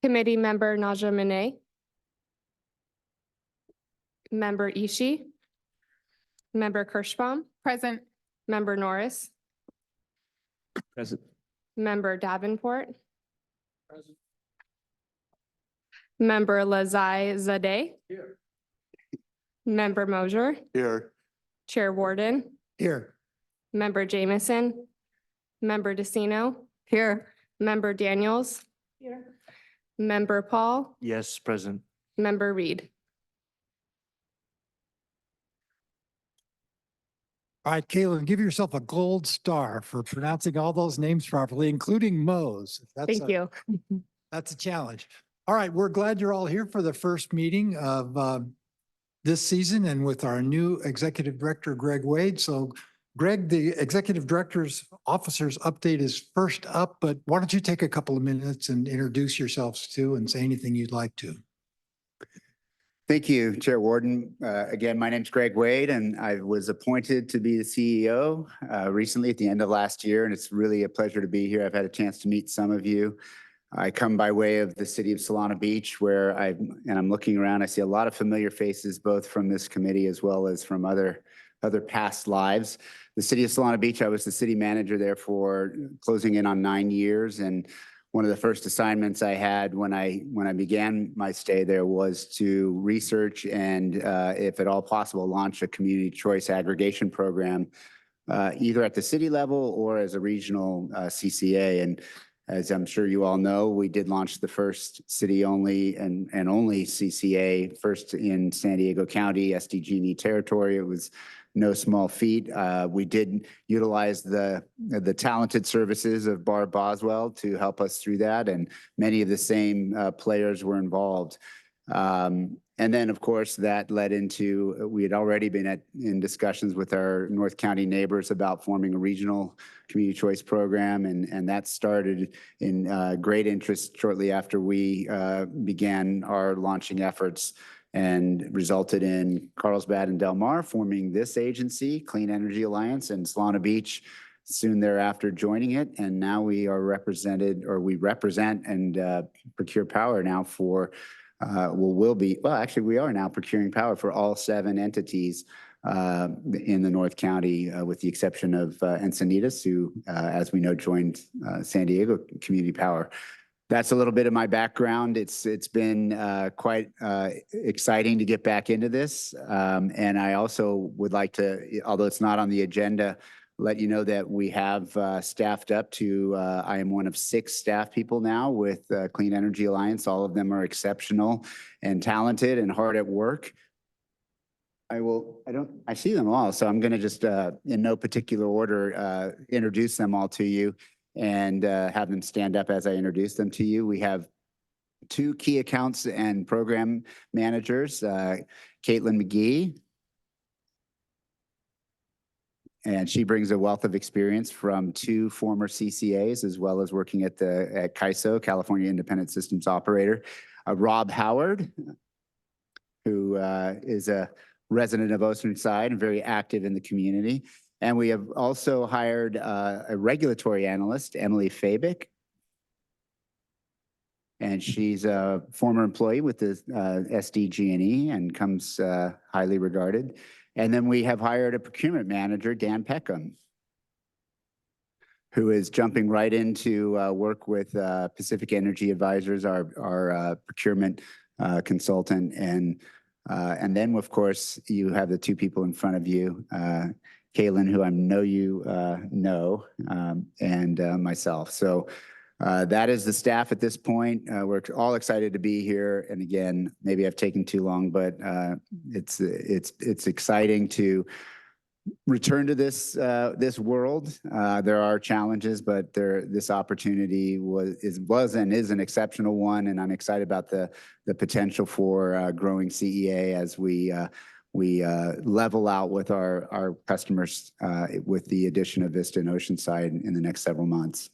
Committee member Naja Monet. Member Ishii. Member Kirschbaum. Present. Member Norris. Present. Member Davenport. Present. Member Lazai Zadeh. Here. Member Mosier. Here. Chair Warden. Here. Member Jameson. Member DeCino. Here. Member Daniels. Here. Member Paul. Yes, present. Member Reed. All right, Caitlin, give yourself a gold star for pronouncing all those names properly, including Mo's. Thank you. That's a challenge. All right, we're glad you're all here for the first meeting of this season and with our new Executive Director, Greg Wade. So Greg, the Executive Director's Officer's update is first up, but why don't you take a couple of minutes and introduce yourselves too and say anything you'd like to. Thank you, Chair Warden. Again, my name's Greg Wade, and I was appointed to be the CEO recently at the end of last year, and it's really a pleasure to be here. I've had a chance to meet some of you. I come by way of the city of Solana Beach, where I'm looking around. I see a lot of familiar faces, both from this committee as well as from other past lives. The city of Solana Beach, I was the city manager there for closing in on 9 years, and one of the first assignments I had when I began my stay there was to research and, if at all possible, launch a community choice aggregation program, either at the city level or as a regional CCA. And as I'm sure you all know, we did launch the first city-only and only CCA, first in San Diego County, SDG&E territory. It was no small feat. We did utilize the talented services of Barb Boswell to help us through that, and many of the same players were involved. And then, of course, that led into, we had already been in discussions with our North County neighbors about forming a regional community choice program, and that started in great interest shortly after we began our launching efforts, and resulted in Carlsbad and Del Mar forming this agency, Clean Energy Alliance, and Solana Beach soon thereafter joining it. And now we are represented, or we represent and procure power now for, actually we are now procuring power for all 7 entities in the North County, with the exception of Encinitas, who, as we know, joined San Diego Community Power. That's a little bit of my background. It's been quite exciting to get back into this. And I also would like to, although it's not on the agenda, let you know that we have staffed up to, I am one of 6 staff people now with Clean Energy Alliance. All of them are exceptional and talented and hard at work. I see them all, so I'm gonna just, in no particular order, introduce them all to you and have them stand up as I introduce them to you. We have 2 key accounts and program managers, Caitlin McGee, and she brings a wealth of experience from 2 former CCAs, as well as working at CAISO, California Independent Systems Operator. Rob Howard, who is a resident of Oceanside and very active in the community. And we have also hired a regulatory analyst, Emily Fabick. And she's a former employee with the SDG&E and comes highly regarded. And then we have hired a procurement manager, Dan Peckham, who is jumping right into work with Pacific Energy Advisors, our procurement consultant. And then, of course, you have the 2 people in front of you, Caitlin, who I know you know, and myself. So that is the staff at this point. We're all excited to be here. And again, maybe I've taken too long, but it's exciting to return to this world. There are challenges, but this opportunity was and is an exceptional one, and I'm excited about the potential for growing CEA as we level out with our customers with the addition of Vista and Oceanside in the next several months.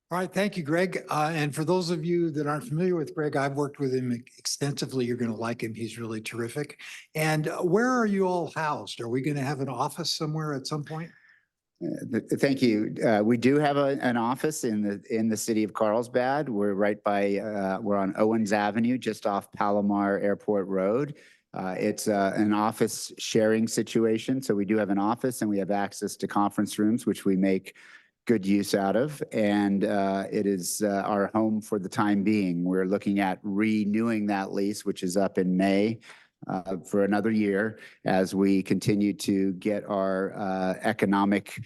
All right, thank you, Greg. And for those of you that aren't familiar with Greg, I've worked with him extensively. You're going to like him. He's really terrific. And where are you all housed? Are we going to have an office somewhere at some point? Thank you. We do have an office in the city of Carlsbad. We're right by, we're on Owens Avenue, just off Palomar Airport Road. It's an office sharing situation. So we do have an office and we have access to conference rooms, which we make good use out of. And it is our home for the time being. We're looking at renewing that lease, which is up in May. For another year as we continue to get our economic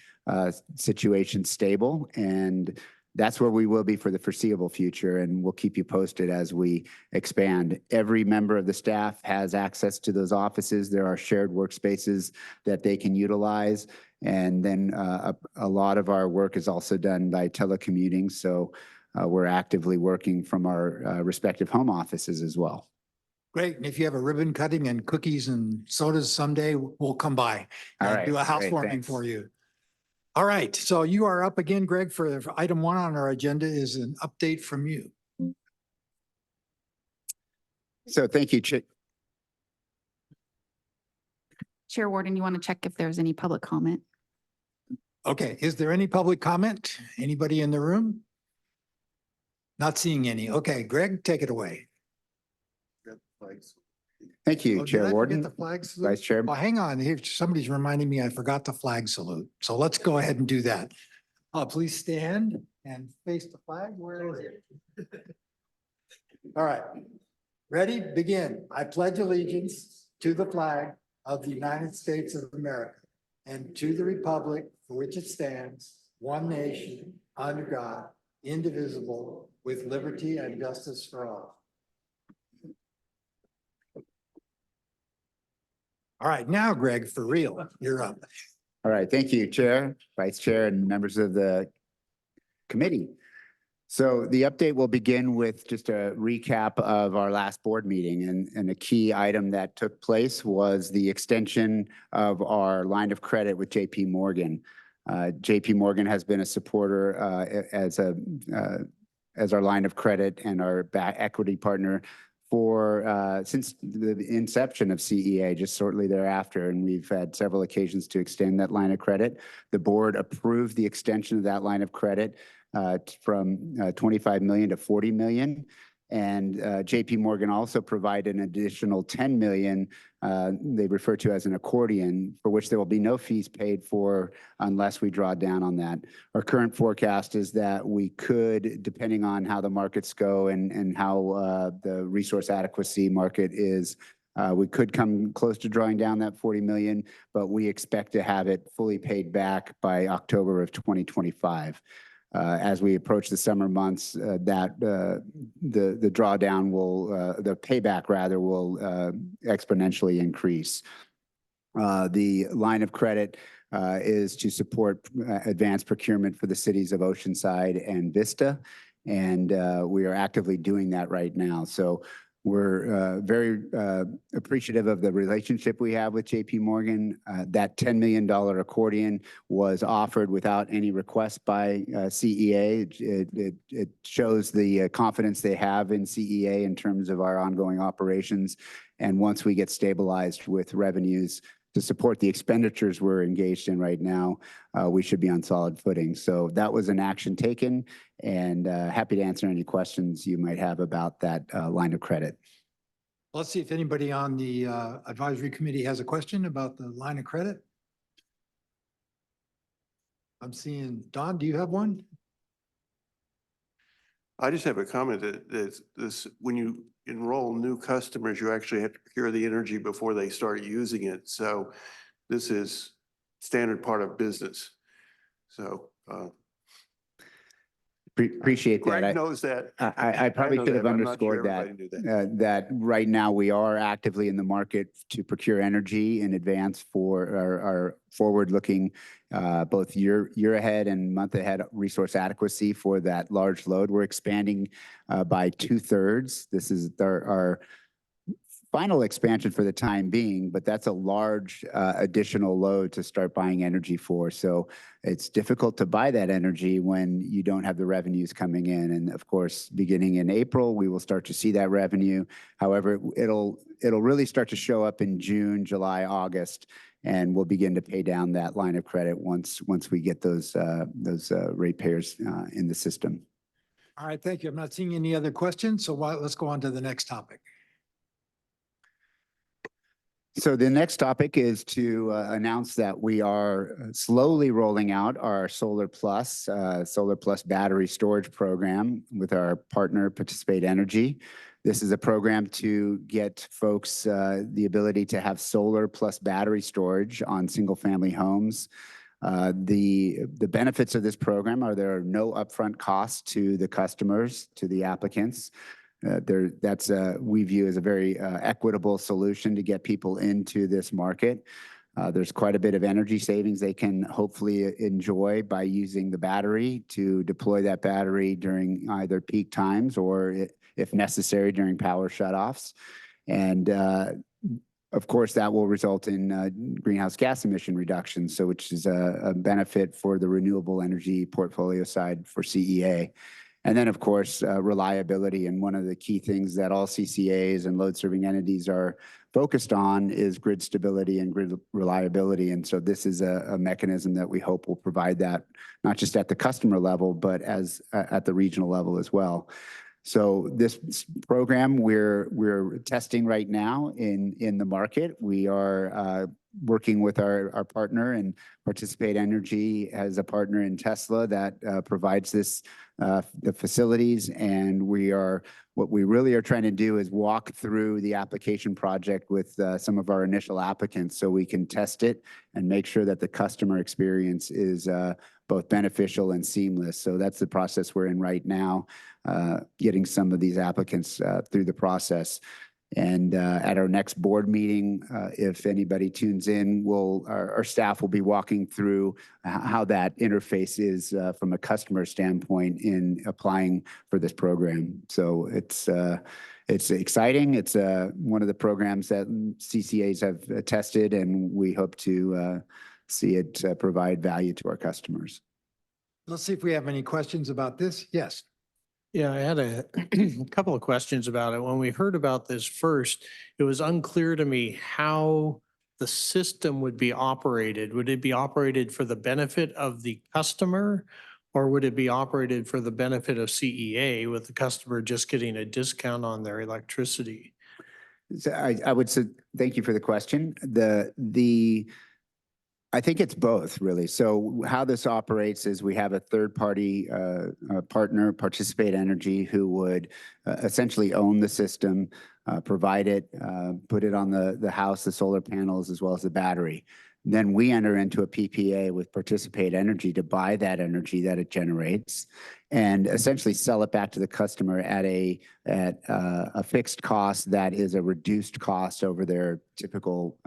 situation stable. And that's where we will be for the foreseeable future. And we'll keep you posted as we expand. Every member of the staff has access to those offices. There are shared workspaces that they can utilize. And then a lot of our work is also done by telecommuting. So we're actively working from our respective home offices as well. Great. And if you have a ribbon cutting and cookies and sodas someday, we'll come by All and right, do a great, housewarming thanks. for you. All right. So you are up again, Greg, for item 1 on our agenda is an update from you. So thank you, Chair Warden, you want to check if there's any public comment? Okay. Is there any public comment? Anybody in the room? Not seeing any. Okay. Greg, take it away. Thank you, Oh, did I Chair forget Warden, the flag salute? Vice Chair. Oh, hang on. Here, somebody's reminding me I forgot the flag salute. So let's go ahead and do that. Please stand and face the flag. Where is it? All right. Ready? Begin. I pledge allegiance to the flag of the United States of America and to the republic for which it stands, one nation, under God, indivisible, with liberty and justice for all. All right, now, Greg, for real, you're up. All right, thank you, Chair, Vice Chair, and members of the committee. So the update will begin with just a recap of our last board meeting. And a key item that took place was the extension of our line of credit with JP Morgan. JP Morgan has been a supporter as our line of credit and our equity partner for since the inception of CEA, just shortly thereafter. And we've had several occasions to extend that line of credit. The board approved the extension of that line of credit from 25 million to 40 million. And JP Morgan also provided an additional 10 million they refer to as an accordion, for which there will be no fees paid for unless we draw down on that. Our current forecast is that we could, depending on how the markets go and how the resource adequacy market is, we could come close to drawing down that 40 million, but we expect to have it fully paid back by October of 2025. As we approach the summer months, the drawdown will, the payback rather, will exponentially increase. The line of credit is to support advanced procurement for the cities of Oceanside and Vista, and we are actively doing that right now. So we're very appreciative of the relationship we have with JP Morgan. That $10 million accordion was offered without any request by CEA. It shows the confidence they have in CEA in terms of our ongoing operations. And once we get stabilized with revenues to support the expenditures we're engaged in right now, we should be on solid footing. So that was an action taken, and happy to answer any questions you might have about that line of credit. Let's see if anybody on the advisory committee has a question about the line of credit. I'm seeing, Don, do you have one? I just have a comment that this, when you enroll new customers, you actually have to procure the energy before they start using it. So this is standard part of business. So Appreciate that. Greg knows that. I probably know should have that, but I'm not sure underscored that, everybody knew that right now we are actively in the market to procure energy in advance for our forward-looking both year ahead and month ahead resource adequacy for that large load. We're expanding by 2/3. This is our final expansion for the time being, but that's a large additional load to start buying energy for. So it's difficult to buy that energy when you don't have the revenues coming in. And of course, beginning in April, we will start to see that revenue. However, it'll really start to show up in June, July, August, and we'll begin to pay down that line of credit once we get those ratepayers in the system. All right, thank you. I'm not seeing any other questions, so let's go on to the next topic. So the next topic is to announce that we are slowly rolling out our Solar Plus battery storage program with our partner Participate Energy. This is a program to get folks the ability to have solar plus battery storage on single family homes. The benefits of this program are there are no upfront costs to the customers, to the applicants. We view as a very equitable solution to get people into this market. There's quite a bit of energy savings they can hopefully enjoy by using the battery to deploy that battery during either peak times or if necessary during power shutoffs. And of course, that will result in greenhouse gas emission reductions, so which is a benefit for the renewable energy portfolio side for CEA. And then, of course, reliability. And one of the key things that all CCAs and load serving entities are focused on is grid stability and grid reliability. And so this is a mechanism that we hope will provide that, not just at the customer level, but at the regional level as well. So this program we're testing right now in the market. We are working with our partner, and Participate Energy as a partner in Tesla that provides this the facilities. And what we really are trying to do is walk through the application project with some of our initial applicants so we can test it and make sure that the customer experience is both beneficial and seamless. So that's the process we're in right now, getting some of these applicants through the process. And at our next board meeting, if anybody tunes in, our staff will be walking through how that interface is from a customer standpoint in applying for this program. So it's exciting. It's one of the programs that CCAs have tested, and we hope to see it provide value to our customers. Let's see if we have any questions about this. Yes. Yeah, I had a couple of questions about it. When we heard about this first, it was unclear to me how the system would be operated. Would it be operated for the benefit of the customer, or would it be operated for the benefit of CEA with the customer just getting a discount on their electricity? So I would say, thank you for the question. I think it's both, really. So how this operates is we have a third-party partner, Participate Energy, who would essentially own the system, provide it, put it on the house, the solar panels, as well as the battery. Then we enter into a PPA with Participate Energy to buy that energy that it generates and essentially sell it back to the customer at a fixed cost that is a reduced cost over their typical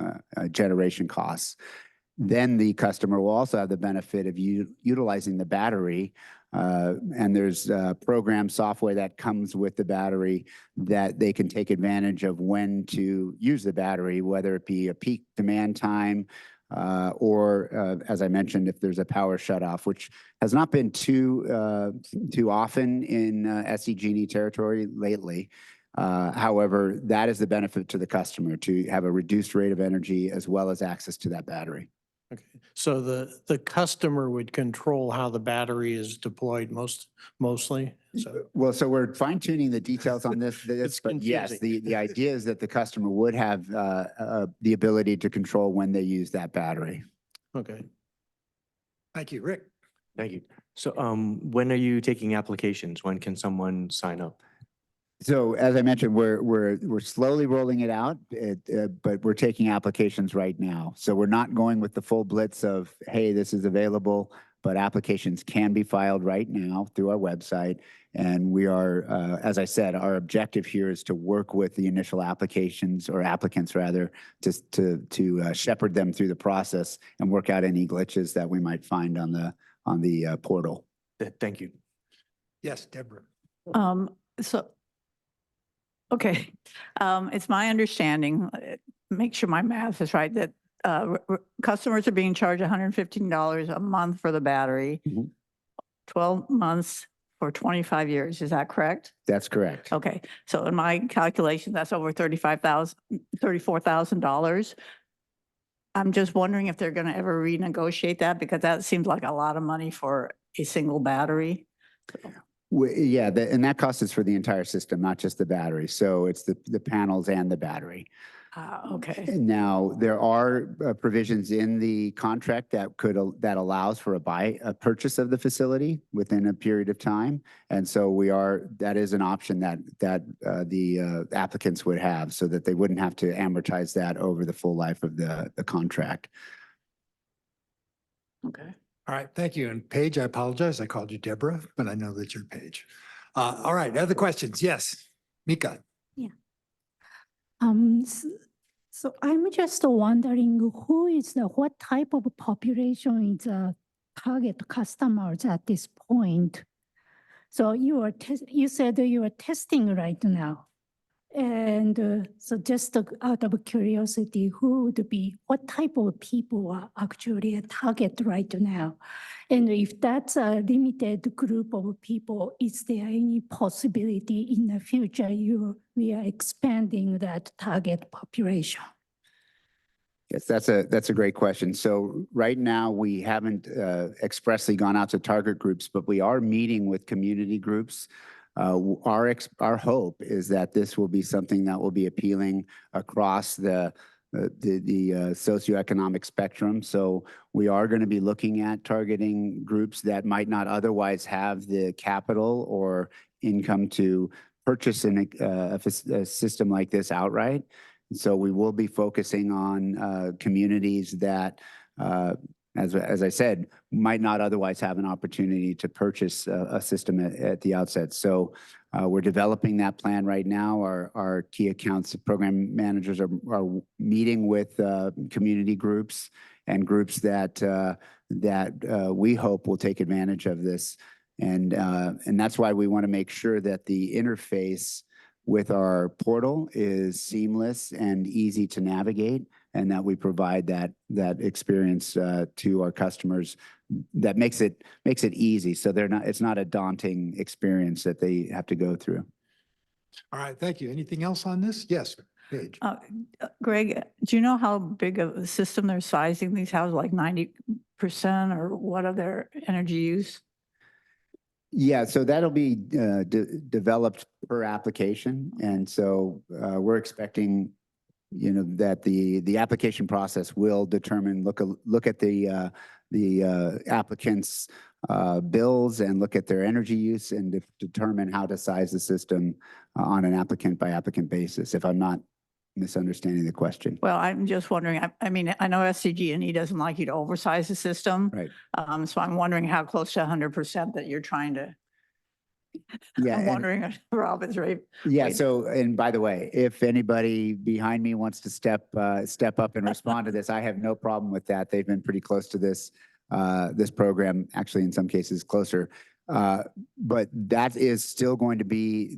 generation costs. Then the customer will also have the benefit of utilizing the battery. And there's program software that comes with the battery that they can take advantage of when to use the battery, whether it be a peak demand time or, as I mentioned, if there's a power shutoff, which has not been too often in SDG&E territory lately. However, that is the benefit to the customer, to have a reduced rate of energy as well as access to that battery. Okay, so the customer would control how the battery is deployed mostly? So So we're fine tuning the details on this, It's but yes, confusing. the idea is that the customer would have the ability to control when they use that battery. Okay. Thank you, Rick. Thank you. So when are you taking applications? When can someone sign up? So as I mentioned, we're slowly rolling it out, but we're taking applications right now. So we're not going with the full blitz of, hey, this is available, but applications can be filed right now through our website. And we are, as I said, our objective here is to work with the initial applications, or applicants rather, to shepherd them through the process and work out any glitches that we might find on the portal. Thank you. Yes, Deborah. So Okay, it's my understanding, make sure my math is right, that customers are being charged $115 a month for the battery, Mhm. 12 months for 25 years. Is that correct? That's correct. Okay, so in my calculation, that's over $34,000. I'm just wondering if they're going to ever renegotiate that, because that seems like a lot of money for a single battery. Yeah, and that cost is for the entire system, not just the battery. So it's the panels and the battery. Okay. Now, there are provisions in the contract that allows for a purchase of the facility within a period of time. And so that is an option that the applicants would have, so that they wouldn't have to amortize that over the full life of the contract. Okay. All right, thank you. And Paige, I apologize. I called you Deborah, but I know that you're Paige. All right, other questions? Yes, Mika. So I'm just wondering what type of population is a target customers at this point? So you said that you are testing right now. And so just out of curiosity, what type of people are actually a target right now? And if that's a limited group of people, is there any possibility in the future we are expanding that target population? Yes, that's a great question. So right now, we haven't expressly gone out to target groups, but we are meeting with community groups. Our hope is that this will be something that will be appealing across the socioeconomic spectrum. So we are going to be looking at targeting groups that might not otherwise have the capital or income to purchase a system like this outright. So we will be focusing on communities that, as I said, might not otherwise have an opportunity to purchase a system at the outset. So we're developing that plan right now. Our key accounts program managers are meeting with community groups and groups that we hope will take advantage of this. And that's why we want to make sure that the interface with our portal is seamless and easy to navigate, and that we provide that experience to our customers that makes it easy. So it's not a daunting experience that they have to go through. All right, thank you. Anything else on this? Yes, Paige. Greg, do you know how big of a system they're sizing these houses, like 90% or what of their energy use? Yeah, so that'll be developed per application. And so we're expecting, that the application process will determine, look at the applicant's bills and look at their energy use and determine how to size the system on an applicant by applicant basis, if I'm not misunderstanding the question. Well, I'm just wondering, I mean, I know SCG&E doesn't like you to oversize the system. Right. So I'm wondering how close to 100% that you're trying to, Yeah. I'm wondering if Rob is right. Yeah. Wait. So, and by the way, if anybody behind me wants to step up and respond to this, I have no problem with that. They've been pretty close to this program, actually, in some cases closer. But that is still going to be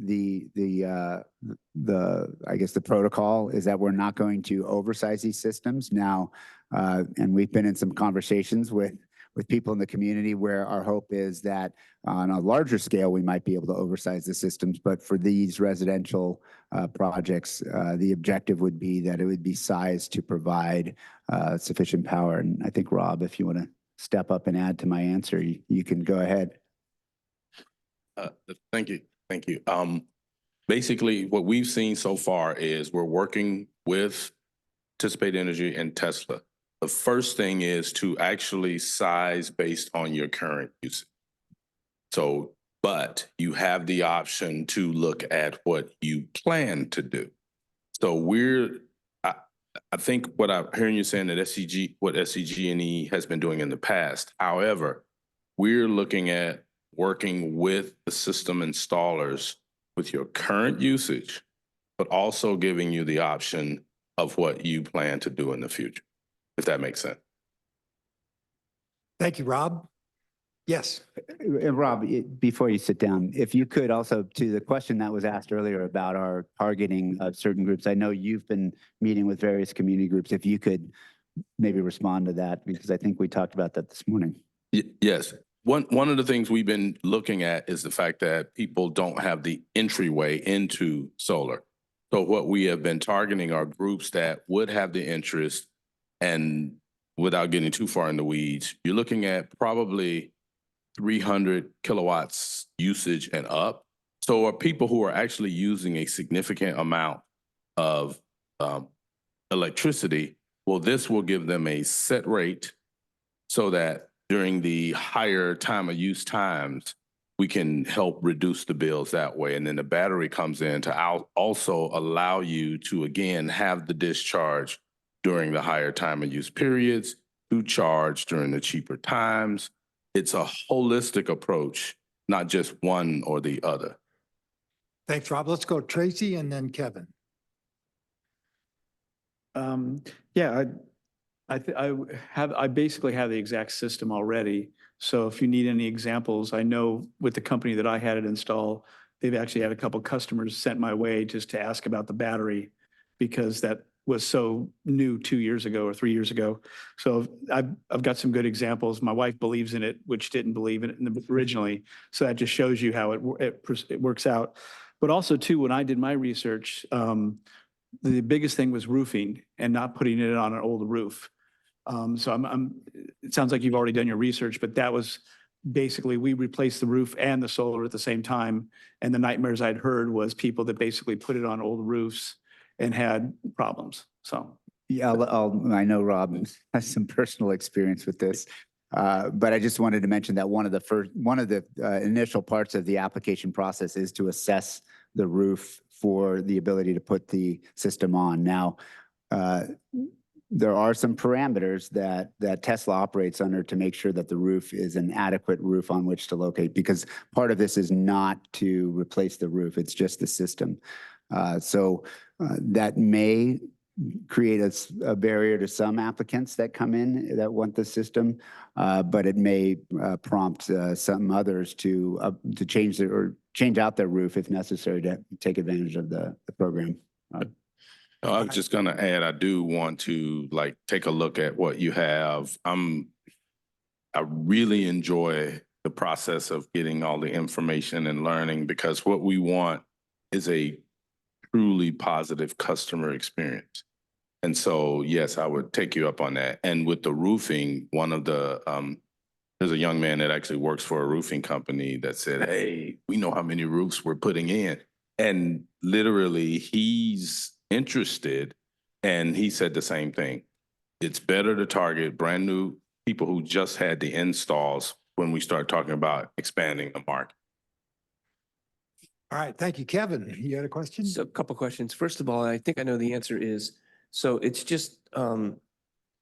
I guess the protocol is that we're not going to oversize these systems now. And we've been in some conversations with people in the community where our hope is that on a larger scale, we might be able to oversize the systems. But for these residential projects, the objective would be that it would be sized to provide sufficient power. And I think, Rob, if you want to step up and add to my answer, you can go ahead. Thank you. Thank you. Basically, what we've seen so far is we're working with Participate Energy and Tesla. The first thing is to actually size based on your current usage. So, but you have the option to look at what you plan to do. So I think what I'm hearing you saying that what SCG&E has been doing in the past. However, we're looking at working with the system installers with your current usage, but also giving you the option of what you plan to do in the future, if that makes sense. Thank you, Rob. Yes. Rob, before you sit down, if you could also, to the question that was asked earlier about our targeting of certain groups, I know you've been meeting with various community groups. If you could maybe respond to that, because I think we talked about that this morning. Yes. One of the things we've been looking at is the fact that people don't have the entryway into solar. So what we have been targeting are groups that would have the interest, and without getting too far in the weeds, you're looking at probably 300 kilowatts usage and up. So are people who are actually using a significant amount of electricity. Well, this will give them a set rate so that during the higher time of use times, we can help reduce the bills that way. And then the battery comes in to also allow you to, again, have the discharge during the higher time of use periods, to charge during the cheaper times. It's a holistic approach, not just one or the other. Thanks, Rob. Let's go Tracy and then Kevin. Yeah, I basically have the exact system already. So if you need any examples, I know with the company that I had it install, they've actually had a couple customers sent my way just to ask about the battery because that was so new 2 years ago or 3 years ago. So I've got some good examples. My wife believes in it, which didn't believe in it originally. So that just shows you how it works out. But also too, when I did my research, the biggest thing was roofing and not putting it on an old roof. So it sounds like you've already done your research, but that was basically, we replaced the roof and the solar at the same time. And the nightmares I'd heard was people that basically put it on old roofs and had problems. So. Yeah, I know Rob has some personal experience with this. But I just wanted to mention that one of the initial parts of the application process is to assess the roof for the ability to put the system on. Now, there are some parameters that Tesla operates under to make sure that the roof is an adequate roof on which to locate, because part of this is not to replace the roof, it's just the system. So that may create a barrier to some applicants that come in that want the system, but it may prompt some others to change out their roof if necessary to take advantage of the program. I was just gonna add, I do want to take a look at what you have. I really enjoy the process of getting all the information and learning, because what we want is a truly positive customer experience. And so, yes, I would take you up on that. And with the roofing, one of the, there's a young man that actually works for a roofing company that said, hey, we know how many roofs we're putting in. And literally he's interested, and he said the same thing. It's better to target brand new people who just had the installs when we start talking about expanding the market. All right, thank you. Kevin, you had a question? So a couple questions. First of all, I think I know the answer is, so it's just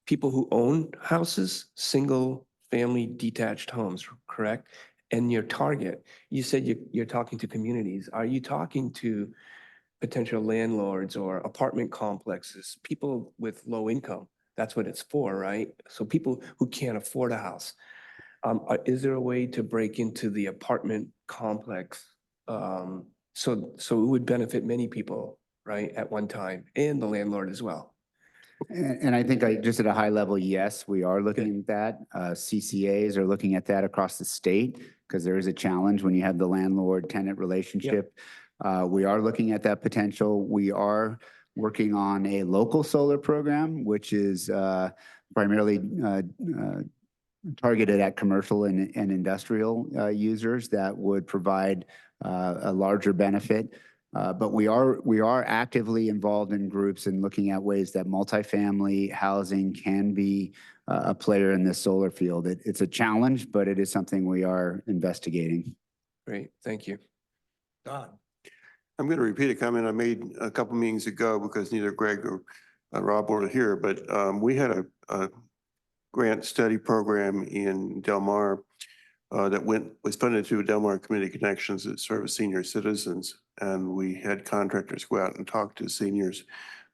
people who own houses, single family detached homes, correct? And your target, you said you're talking to communities. Are you talking to potential landlords or apartment complexes, people with low income? That's what it's for, right? So people who can't afford a house. Is there a way to break into the apartment complex? So it would benefit many people, right, at one time, and the landlord as well. And I think just at a high level, yes, we are looking at that. CCAs are looking at that across the state, because there is a challenge when you have the landlord-tenant relationship. We are looking at that potential. We are working on a local solar program, which is primarily targeted at commercial and industrial users that would provide a larger benefit. But we are actively involved in groups and looking at ways that multifamily housing can be a player in this solar field. It's a challenge, but it is something we are investigating. Great, thank you. Don. I'm going to repeat a comment I made a couple meetings ago, because neither Greg or Rob were here, but we had a grant study program in Del Mar that was funded through Del Mar Community Connections that serve senior citizens. And we had contractors go out and talk to seniors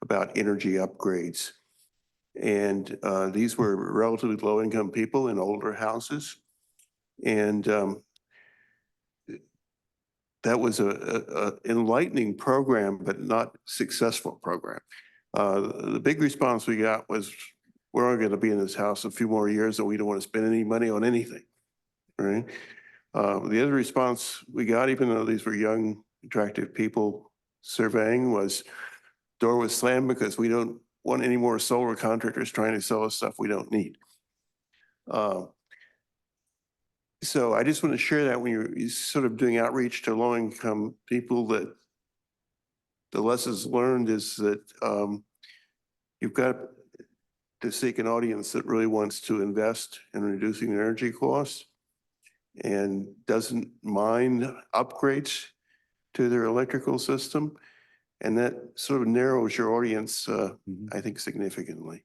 about energy upgrades. And these were relatively low income people in older houses. And that was a enlightening program, but not successful program. The big response we got was, we're only going to be in this house a few more years and we don't want to spend any money on anything, right? The other response we got, even though these were young, attractive people surveying, was door was slammed because we don't want any more solar contractors trying to sell us stuff we don't need. So I just want to share that when you're sort of doing outreach to low-income people, that the lessons learned is that you've got to seek an audience that really wants to invest in reducing their energy costs and doesn't mind upgrades to their electrical system. And that sort of narrows your audience, I think, significantly.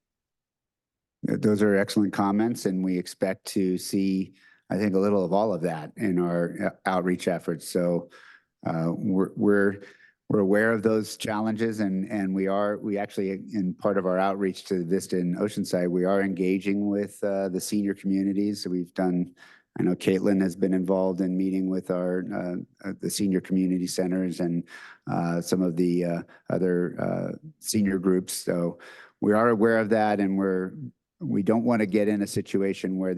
Those are excellent comments, and we expect to see, I think, a little of all of that in our outreach efforts. So we're aware of those challenges, and we actually, in part of our outreach to Vista and Oceanside, we are engaging with the senior communities. So we've done, I know Caitlin has been involved in meeting with the senior community centers and some of the other senior groups. So we are aware of that, and we don't want to get in a situation where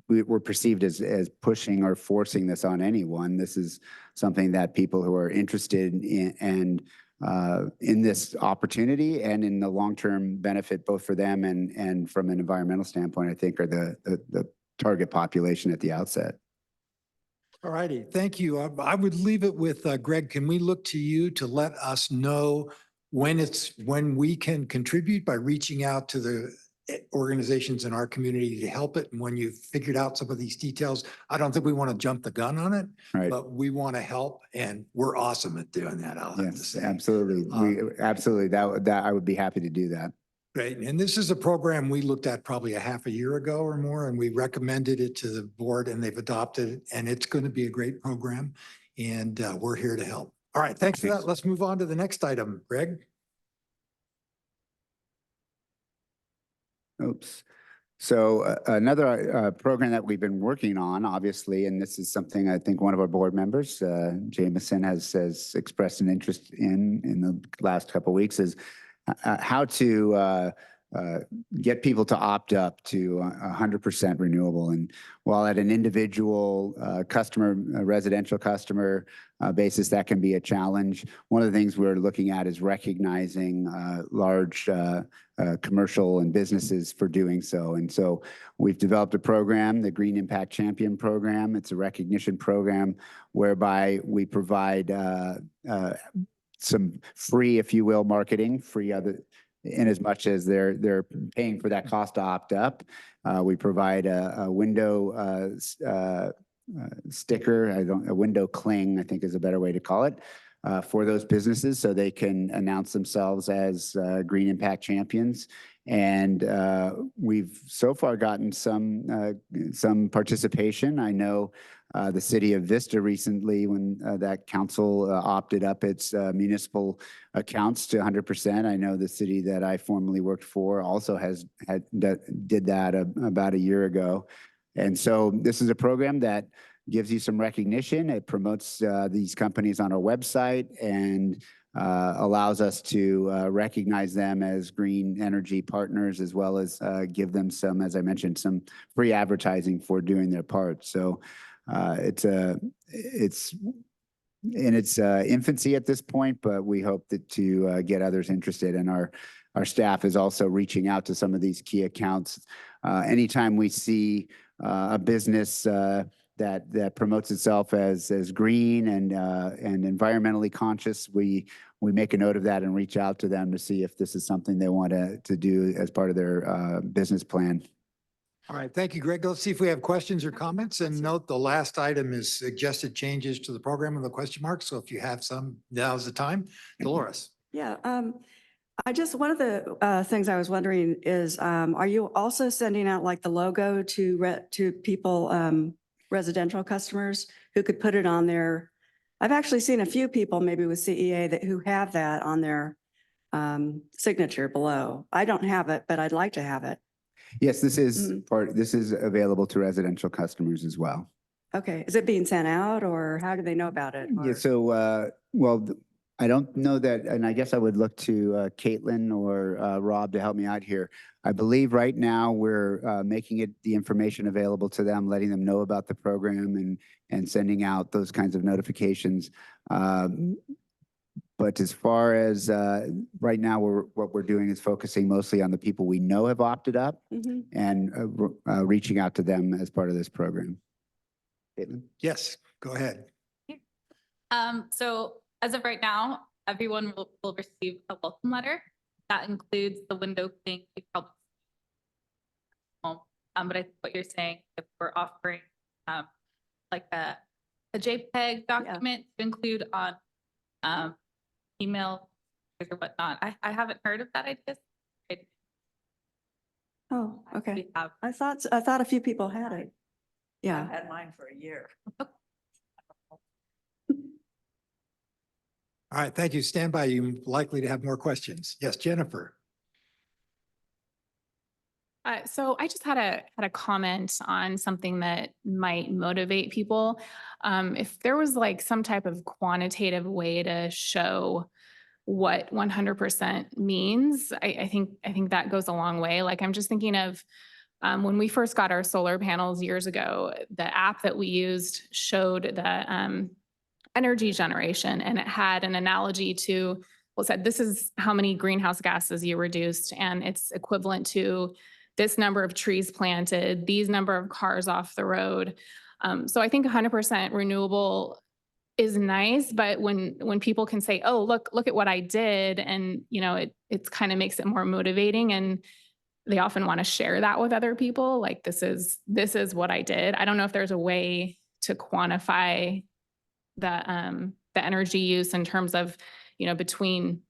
we're perceived as pushing or forcing this on anyone. This is something that people who are interested in and in this opportunity and in the long-term benefit, both for them and from an environmental standpoint, I think are the target population at the outset. All righty, thank you. I would leave it with Greg. Can we look to you to let us know when we can contribute by reaching out to the organizations in our community to help it? And when you've figured out some of these details, I don't think we want to jump the gun on it, Right. but we want to help, and we're awesome at doing that. I'll have to Yes, say. absolutely. Absolutely. That I would be happy to do that. Great. And this is a program we looked at probably a half a year ago or more, and we recommended it to the board, and they've adopted it, and it's going to be a great program, and we're here to help. All right, thanks for that. Let's move on to the next item, Greg. Oops. So another program that we've been working on, obviously, and this is something I think one of our board members, Jameson, has expressed an interest in the last couple of weeks, is how to get people to opt up to 100% renewable. And while at an individual customer, residential customer basis, that can be a challenge, one of the things we're looking at is recognizing large commercial and businesses for doing so. And so we've developed a program, the Green Impact Champion Program. It's a recognition program whereby we provide some free, if you will, marketing, in as much as they're paying for that cost to opt up. We provide a window sticker, a window cling, I think is a better way to call it, for those businesses so they can announce themselves as Green Impact Champions. And we've so far gotten some participation. I know the city of Vista recently, when that council opted up its municipal accounts to 100%. I know the city that I formerly worked for also did that about a year ago. And so this is a program that gives you some recognition. It promotes these companies on our website and allows us to recognize them as green energy partners, as well as give them some, as I mentioned, some free advertising for doing their part. So it's in its infancy at this point, but we hope to get others interested. And our staff is also reaching out to some of these key accounts. Anytime we see a business that promotes itself as green and environmentally conscious, we make a note of that and reach out to them to see if this is something they want to do as part of their business plan. All right, thank you, Greg. Let's see if we have questions or comments. And note the last item is suggested changes to the program with a question mark. So if you have some, now's the time. Dolores. Yeah, one of the things I was wondering is, are you also sending out like the logo to people, residential customers who could put it on their? I've actually seen a few people maybe with CEA who have that on their signature below. I don't have it, but I'd like to have it. Yes, this is Mm. this is available to residential customers as well. Okay, is it being sent out or how do they know about it? Yeah, Or- so, well, I don't know that, and I guess I would look to Caitlin or Rob to help me out here. I believe right now we're making the information available to them, letting them know about the program and sending out those kinds of notifications. But as far as right now, what we're doing is focusing mostly on the people we know have opted up Mhm. and reaching out to them as part of this program. Caitlin? Yes, go ahead. So as of right now, everyone will receive a welcome letter. That includes the window cleaning. You probably but I think what you're saying, if we're offering like a JPEG document to include on email or whatnot. I haven't heard of that idea. Oh, okay. We have. I thought a few people had it. Yeah. had mine for a year. All right, thank you. Stand by. You're likely to have more questions. Yes, Jennifer. So I just had a comment on something that might motivate people. If there was like some type of quantitative way to show what 100% means, I think that goes a long way. Like I'm just thinking of when we first got our solar panels years ago, the app that we used showed the energy generation, and it had an analogy to, well, it said this is how many greenhouse gases you reduced, and it's equivalent to this number of trees planted, these number of cars off the road. So I think 100% renewable is nice, but when people can say, oh, look at what I did, and it kind of makes it more motivating, and they often want to share that with other people. Like this is what I did. I don't know if there's a way to quantify the energy use in terms of, between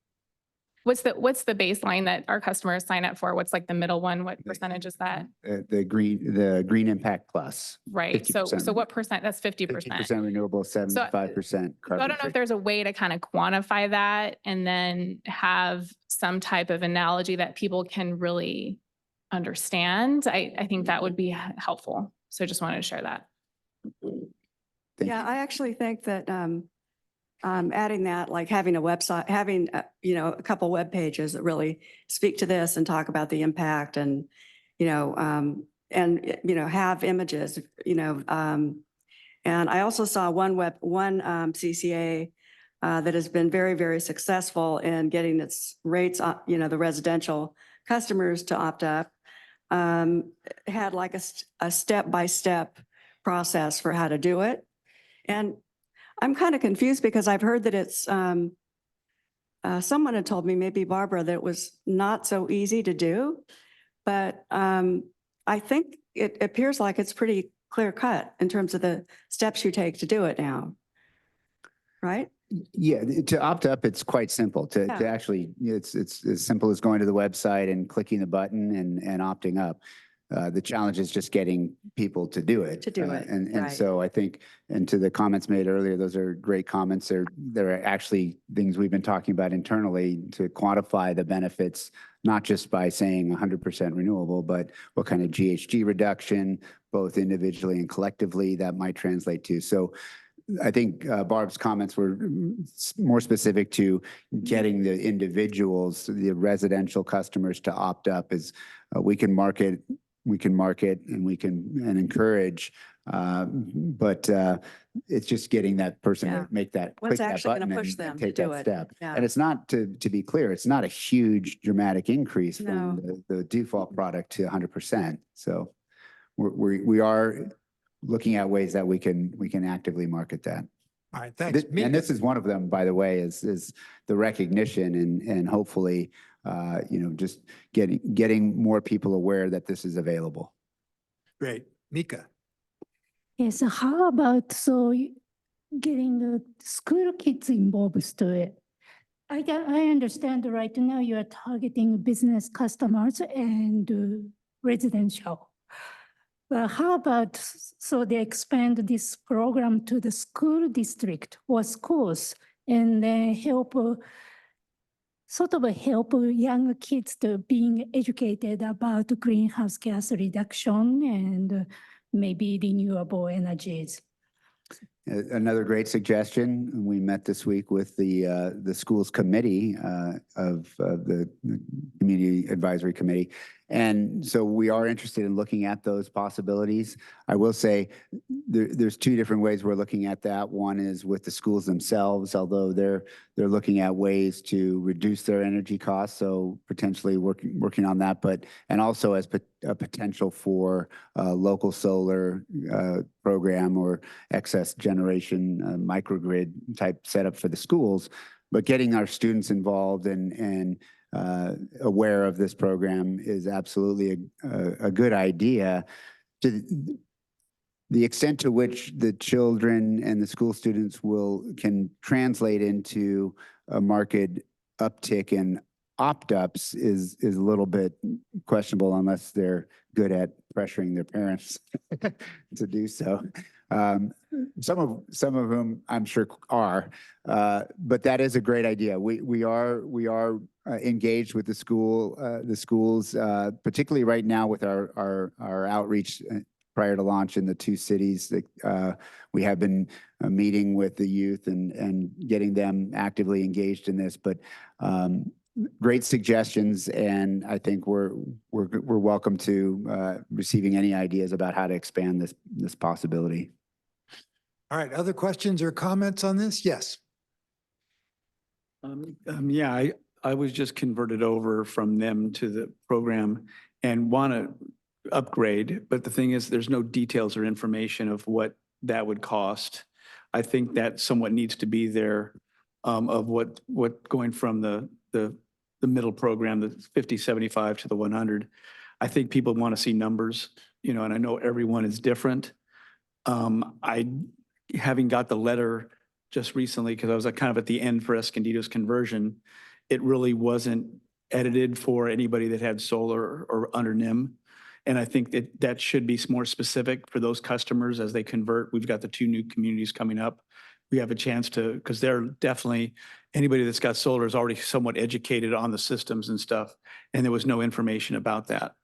what's the baseline that our customers sign up for? What's like the middle one? What percentage is that? The Green Impact Plus. Right. So 50%. what percent? That's 50%. 50% renewable, 75% So I carbon don't know free. if there's a way to kind of quantify that and then have some type of analogy that people can really understand. I think that would be helpful. So I just wanted to share that. Thank Yeah, you. I actually think that adding that, like having a website, having, a couple web pages that really speak to this and talk about the impact and, have images, and I also saw one CCA that has been very, very successful in getting its rates, the residential customers to opt up, had like a step-by-step process for how to do it. And I'm kind of confused because I've heard that it's, someone had told me, maybe Barbara, that it was not so easy to do. But I think it appears like it's pretty clear cut in terms of the steps you take to do it now. Right? Yeah, to opt up, it's quite simple. To Yeah. actually, it's as simple as going to the website and clicking the button and opting up. The challenge is just getting people to do it. To do it, And right. so I think, and to the comments made earlier, those are great comments. They're actually things we've been talking about internally to quantify the benefits, not just by saying 100% renewable, but what kind of GHG reduction, both individually and collectively, that might translate to. So I think Barb's comments were more specific to getting the individuals, the residential customers to opt up. Is we can market and we can encourage, but it's just getting that person Yeah. to make that, What's click that actually gonna button push and them to take do that it. step. Yeah. And it's not, to be clear, it's not a huge dramatic increase No. from the default product to 100%. So we are looking at ways that we can actively market that. All right, thanks. And this is one of them, by the way, is the recognition and hopefully, just getting more people aware that this is available. Great. Mika. Yes, how about getting the school kids involved to it? I understand right now you are targeting business customers and residential. But how about so they expand this program to the school district or schools and then help sort of help young kids to being educated about greenhouse gas reduction and maybe renewable energies. Another great suggestion. We met this week with the schools committee of the Community Advisory Committee. And so we are interested in looking at those possibilities. I will say there's two different ways we're looking at that. One is with the schools themselves, although they're looking at ways to reduce their energy costs. So potentially working on that, and also as a potential for a local solar program or excess generation microgrid type setup for the schools. But getting our students involved and aware of this program is absolutely a good idea. To the extent to which the children and the school students can translate into a market uptick in opt-ups is a little bit questionable unless they're good at pressuring their parents to do so. Some of whom I'm sure are, but that is a great idea. We are engaged with the schools, particularly right now with our outreach prior to launch in the two cities. We have been meeting with the youth and getting them actively engaged in this, but great suggestions, and I think we're welcome to receiving any ideas about how to expand this possibility. All right, other questions or comments on this? Yes. Yeah, I was just converted over from them to the program and want to upgrade, but the thing is, there's no details or information of what that would cost. I think that somewhat needs to be there, of what going from the middle program, the 50, 75 to the 100. I think people want to see numbers, and I know everyone is different. Having got the letter just recently, because I was kind of at the end for Escondido's conversion, it really wasn't edited for anybody that had solar or under NIM. And I think that should be more specific for those customers as they convert. We've got the two new communities coming up. We have a chance to, because they're definitely, anybody that's got solar is already somewhat educated on the systems and stuff, and there was no information about that.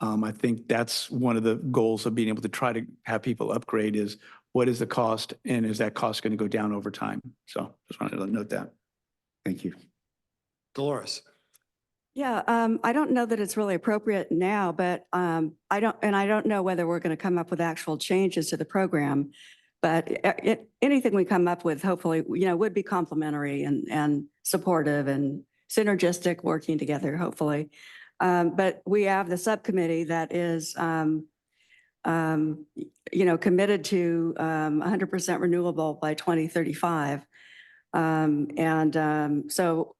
I think that's one of the goals of being able to try to have people upgrade is what is the cost, and is that cost going to go down over time? So just wanted to note that. Thank you. Dolores. Yeah, I don't know that it's really appropriate now, but I don't know whether we're going to come up with actual changes to the program. But anything we come up with, hopefully, would be complementary and supportive and synergistic, working together, hopefully. But we have the subcommittee that is, committed to 100% renewable by 2035. So,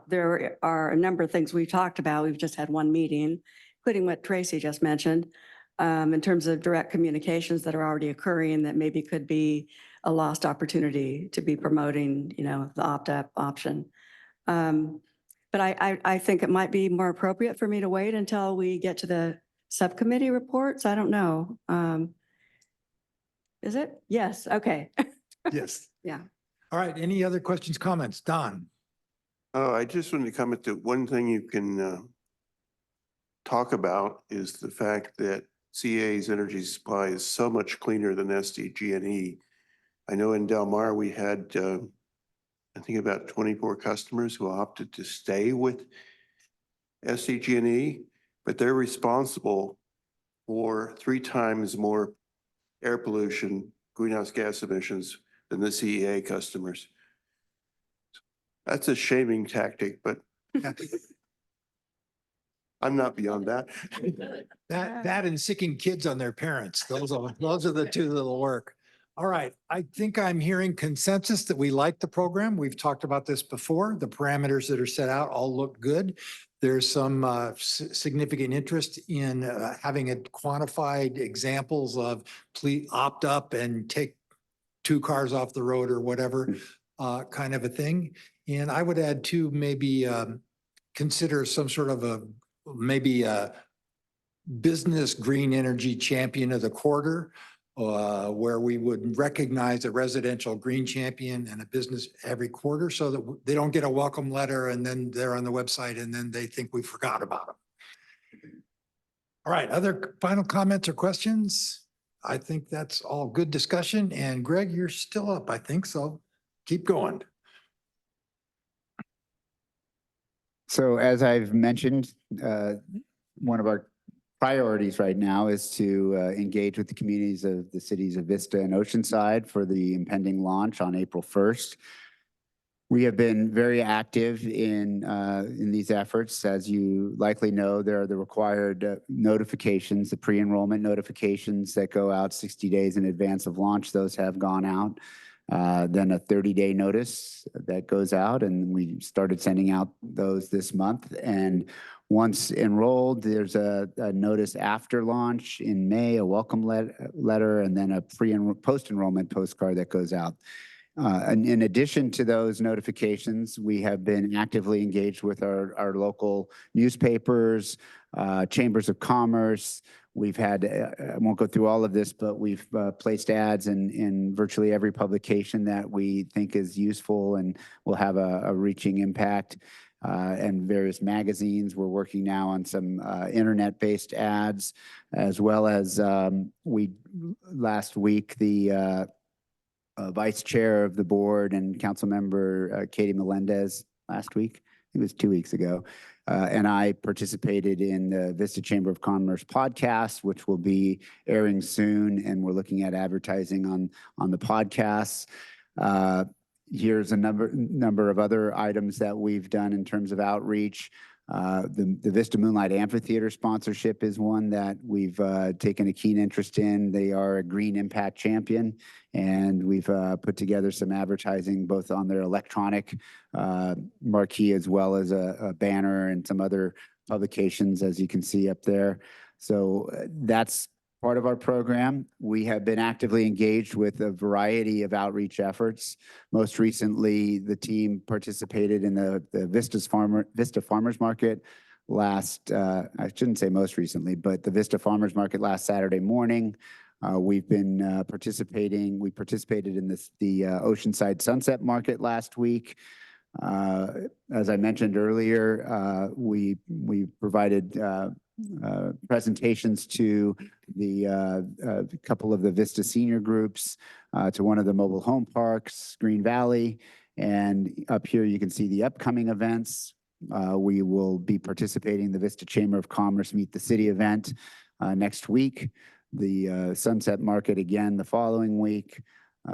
there are a number of things we've talked about. We've just had one meeting, including what Tracy just mentioned, in terms of direct communications that are already occurring that maybe could be a lost opportunity to be promoting, the opt-up option. But I think it might be more appropriate for me to wait until we get to the subcommittee reports. I don't know. Is it? Yes. Okay. Yes. Yeah. All right. Any other questions, comments? Don? Oh, I just wanted to comment that one thing you can talk about is the fact that CA's energy supply is so much cleaner than SDG&E. I know in Del Mar, we had, I think about 24 customers who opted to stay with SDG&E, but they're responsible for 3 times more air pollution, greenhouse gas emissions than the CEA customers. That's a shaming tactic, but I'm not beyond that. That and sicking kids on their parents. Those are the two that'll work. All right. I think I'm hearing consensus that we like the program. We've talked about this before. The parameters that are set out all look good. There's some significant interest in having it quantified examples of please opt up and take 2 cars off the road or whatever kind of a thing. And I would add too, maybe consider some sort of a business green energy champion of the quarter, where we would recognize a residential green champion and a business every quarter so that they don't get a welcome letter and then they're on the website and then they think we forgot about them. All right, other final comments or questions? I think that's all good discussion. And Greg, you're still up, I think, so keep going. So as I've mentioned, one of our priorities right now is to engage with the communities of the cities of Vista and Oceanside for the impending launch on April 1st. We have been very active in these efforts. As you likely know, there are the required notifications, the pre-enrollment notifications that go out 60 days in advance of launch. Those have gone out. Then a 30-day notice that goes out, and we started sending out those this month. And once enrolled, there's a notice after launch in May, a welcome letter, and then a post-enrollment postcard that goes out. And in addition to those notifications, we have been actively engaged with our local newspapers, chambers of commerce. We've had, I won't go through all of this, but we've placed ads in virtually every publication that we think is useful and will have a reaching impact, and various magazines. We're working now on some internet-based ads, as well as last week, the vice chair of the board and council member Katie Melendez last week, it was 2 weeks ago, and I participated in the Vista Chamber of Commerce podcast, which will be airing soon, and we're looking at advertising on the podcasts. Here's a number of other items that we've done in terms of outreach. The Vista Moonlight Amphitheater sponsorship is one that we've taken a keen interest in. They are a green impact champion, and we've put together some advertising both on their electronic marquee as well as a banner and some other publications, as you can see up there. So that's part of our program. We have been actively engaged with a variety of outreach efforts. Most recently, the team participated in the Vista Farmers Market last, I shouldn't say most recently, but the Vista Farmers Market last Saturday morning. We've been participating. We participated in the Oceanside Sunset Market last week. As I mentioned earlier, we provided presentations to the couple of the Vista senior groups, to one of the mobile home parks, Green Valley. And up here you can see the upcoming events. We will be participating in the Vista Chamber of Commerce Meet the City event next week. The Sunset Market again the following week.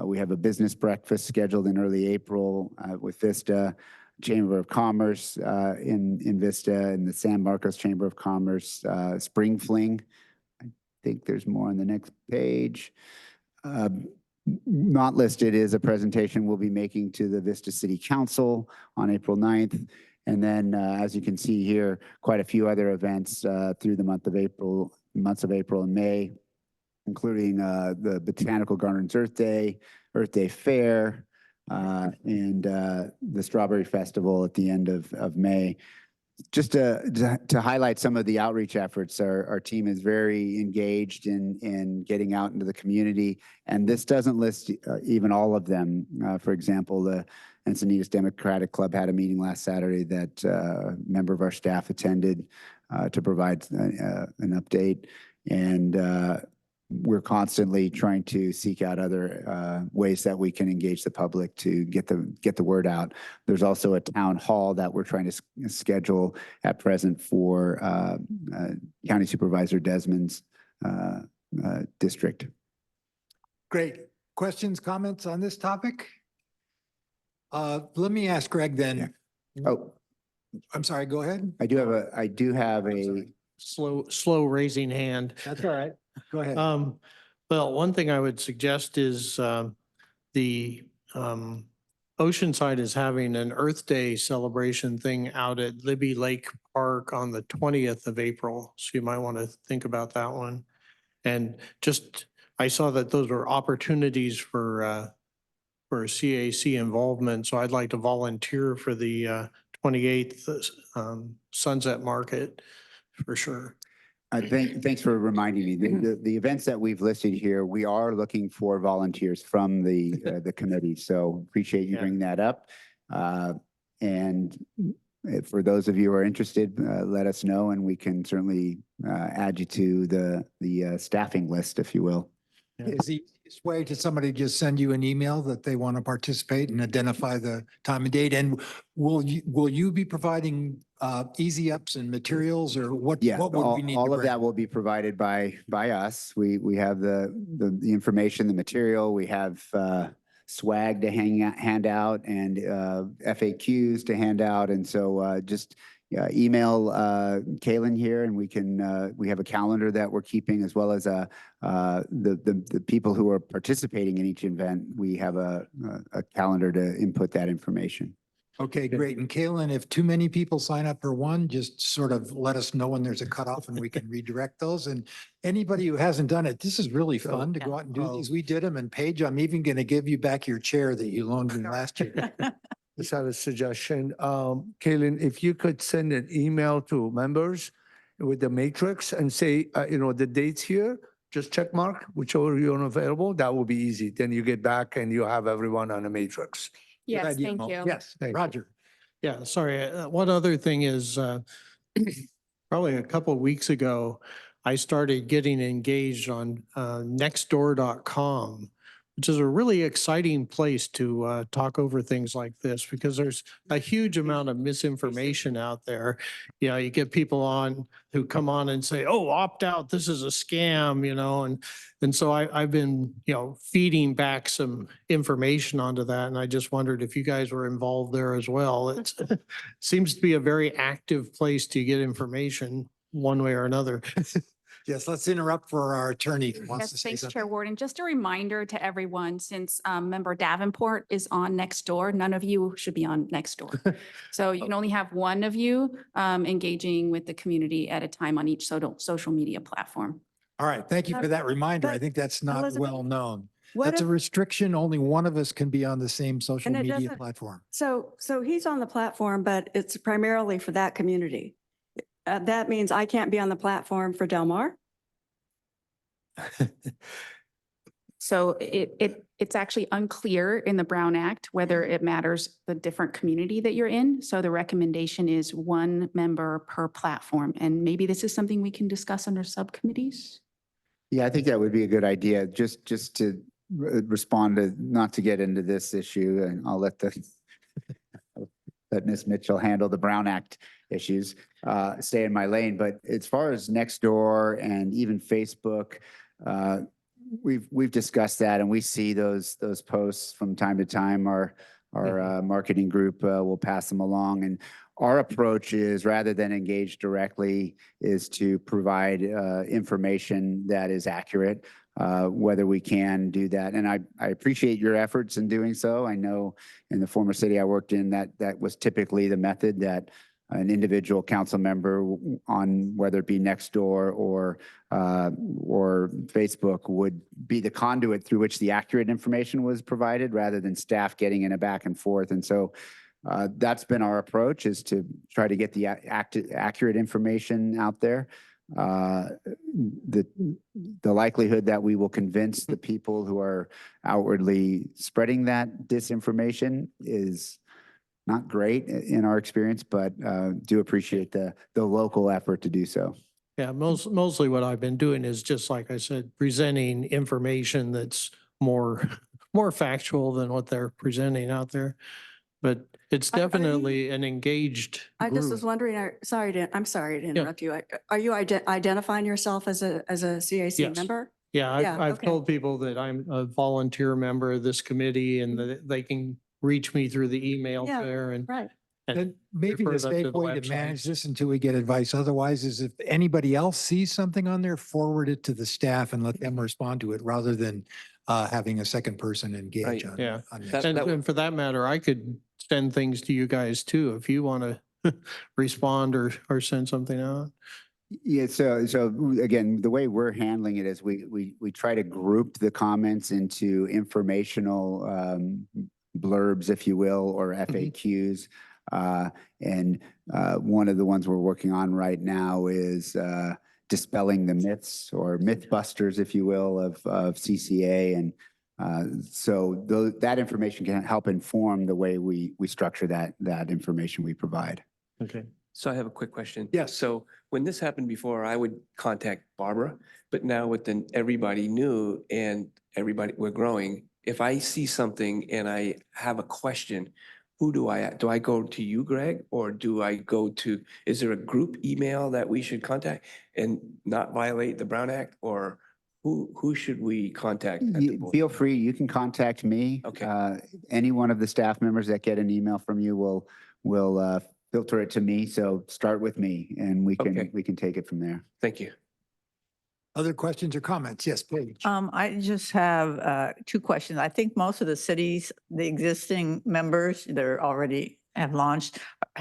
We have a business breakfast scheduled in early April with Vista Chamber of Commerce in Vista, and the San Marcos Chamber of Commerce Spring Fling. I think there's more on the next page. Not listed is a presentation we'll be making to the Vista City Council on April 9th. And then as you can see here, quite a few other events through the months of April and May, including the Botanical Gardens Earth Day Fair, and the Strawberry Festival at the end of May. Just to highlight some of the outreach efforts, our team is very engaged in getting out into the community, and this doesn't list even all of them. For example, the Encinitas Democratic Club had a meeting last Saturday that a member of our staff attended to provide an update, and we're constantly trying to seek out other ways that we can engage the public to get the word out. There's also a town hall that we're trying to schedule at present for County Supervisor Desmond's district. Great. Questions, comments on this topic? Let me ask Greg then. Yeah. Oh, I'm sorry, go ahead. I do have a Slow raising hand. That's all right. Go ahead. Well, one thing I would suggest is the Oceanside is having an Earth Day celebration thing out at Libby Lake Park on the 20th of April. So you might want to think about that one. And just, I saw that those are opportunities for CAC involvement. So I'd like to volunteer for the 28th Sunset Market for sure. Thanks for reminding me. The events that we've listed here, we are looking for volunteers from the committee. So appreciate you Yeah. bringing that up. And for those of you who are interested, let us know and we can certainly add you to the staffing list, if you will. Is the easiest way to somebody just send you an email that they want to participate and identify the time and date? And will you be providing easy ups and materials, or what Yeah, would we need to all of bring? that will be provided by us. We have the information, the material. We have swag to hand out and FAQs to hand out. And so just email Kaylin here, and we have a calendar that we're keeping, as well as the people who are participating in each event. We have a calendar to input that information. Okay, great. And Kaylin, if too many people sign up for one, just sort of let us know when there's a cutoff and we can redirect those. And anybody who hasn't done it, this is really fun to go out and do these. We did them. And Paige, I'm even going to give you back your chair that you loaned me last year. Just have a suggestion. Kaylin, if you could send an email to members with the matrix and say, the dates here, just check mark whichever you're available, that will be easy. Then you get back and you have everyone on a matrix. Yes, idea, thank Mo. you. Yes, Thank you. Roger. Yeah, sorry. One other thing is probably a couple of weeks ago, I started getting engaged on nextdoor.com, which is a really exciting place to talk over things like this, because there's a huge amount of misinformation out there. You know, you get people on who come on and say, oh, opt out, this is a scam, and so I've been, feeding back some information onto that. And I just wondered if you guys were involved there as well. It seems to be a very active place to get information one way or another. Yes, let's interrupt for our attorney who wants to Yes, say thanks, something. Chair Warden. Just a reminder to everyone, since Member Davenport is on Nextdoor, none of you should be on Nextdoor. So you can only have one of you engaging with the community at a time on each social media platform. All right, thank you for that reminder. I but think that's not Elizabeth, well known. what That's a if- restriction. Only one of us can be on the same social And it media doesn't- platform. So he's on the platform, but it's primarily for that community. That means I can't be on the platform for Del Mar? So it's actually unclear in the Brown Act whether it matters the different community that you're in. So the recommendation is one member per platform. And maybe this is something we can discuss under subcommittees. Yeah, I think that would be a good idea, just to respond to, not to get into this issue, and I'll let Ms. Mitchell handle the Brown Act issues, stay in my lane. But as far as Nextdoor and even Facebook, we've discussed that, and we see those posts from time to time. Our marketing group will pass them along, and our approach is, rather than engage directly, is to provide information that is accurate, whether we can do that. And I appreciate your efforts in doing so. I know in the former city I worked in, that was typically the method that an individual council member on, whether it be Nextdoor or Facebook, would be the conduit through which the accurate information was provided, rather than staff getting in a back and forth. And so that's been our approach, is to try to get the accurate information out there. The likelihood that we will convince the people who are outwardly spreading that disinformation is not great in our experience, but do appreciate the local effort to do so. Yeah, mostly what I've been doing is, just like I said, presenting information that's more factual than what they're presenting out there. But it's Are you- definitely an engaged I just was group. wondering, I'm sorry to interrupt you. Are you identifying yourself as a CAC Yes. member? Yeah, Yeah, I've okay. told people that I'm a volunteer member of this committee, and that they can reach me through the email Yeah, there, and Right. And maybe refer the them to safe the way to website. manage this until we get advice otherwise is, if anybody else sees something on there, forward it to the staff and let them respond to it, rather than having a second person engage Right, on. yeah. on That- Nextdoor. And for that matter, I could send things to you guys too, if you want to respond or send something out. Yeah, so again, the way we're handling it is we try to group the comments into informational blurbs, if you will, or FAQs. And one of the ones we're working on right now is dispelling the myths or myth busters, if you will, of CCA. And so that information can help inform the way we structure that information we provide. Okay. So I have a quick question. Yes. So when this happened before, I would contact Barbara, but now with everybody new and we're growing. If I see something and I have a question, who do I go to you, Greg, or do I go to, is there a group email that we should contact and not violate the Brown Act, or who should we contact? at the board? Feel free, you can contact me. Okay. Any one of the staff members that get an email from you will filter it to me. So start with me and we can take it from there. Thank you. Other questions or comments? Yes, Paige. I just have two questions. I think most of the cities, the existing members that are already have launched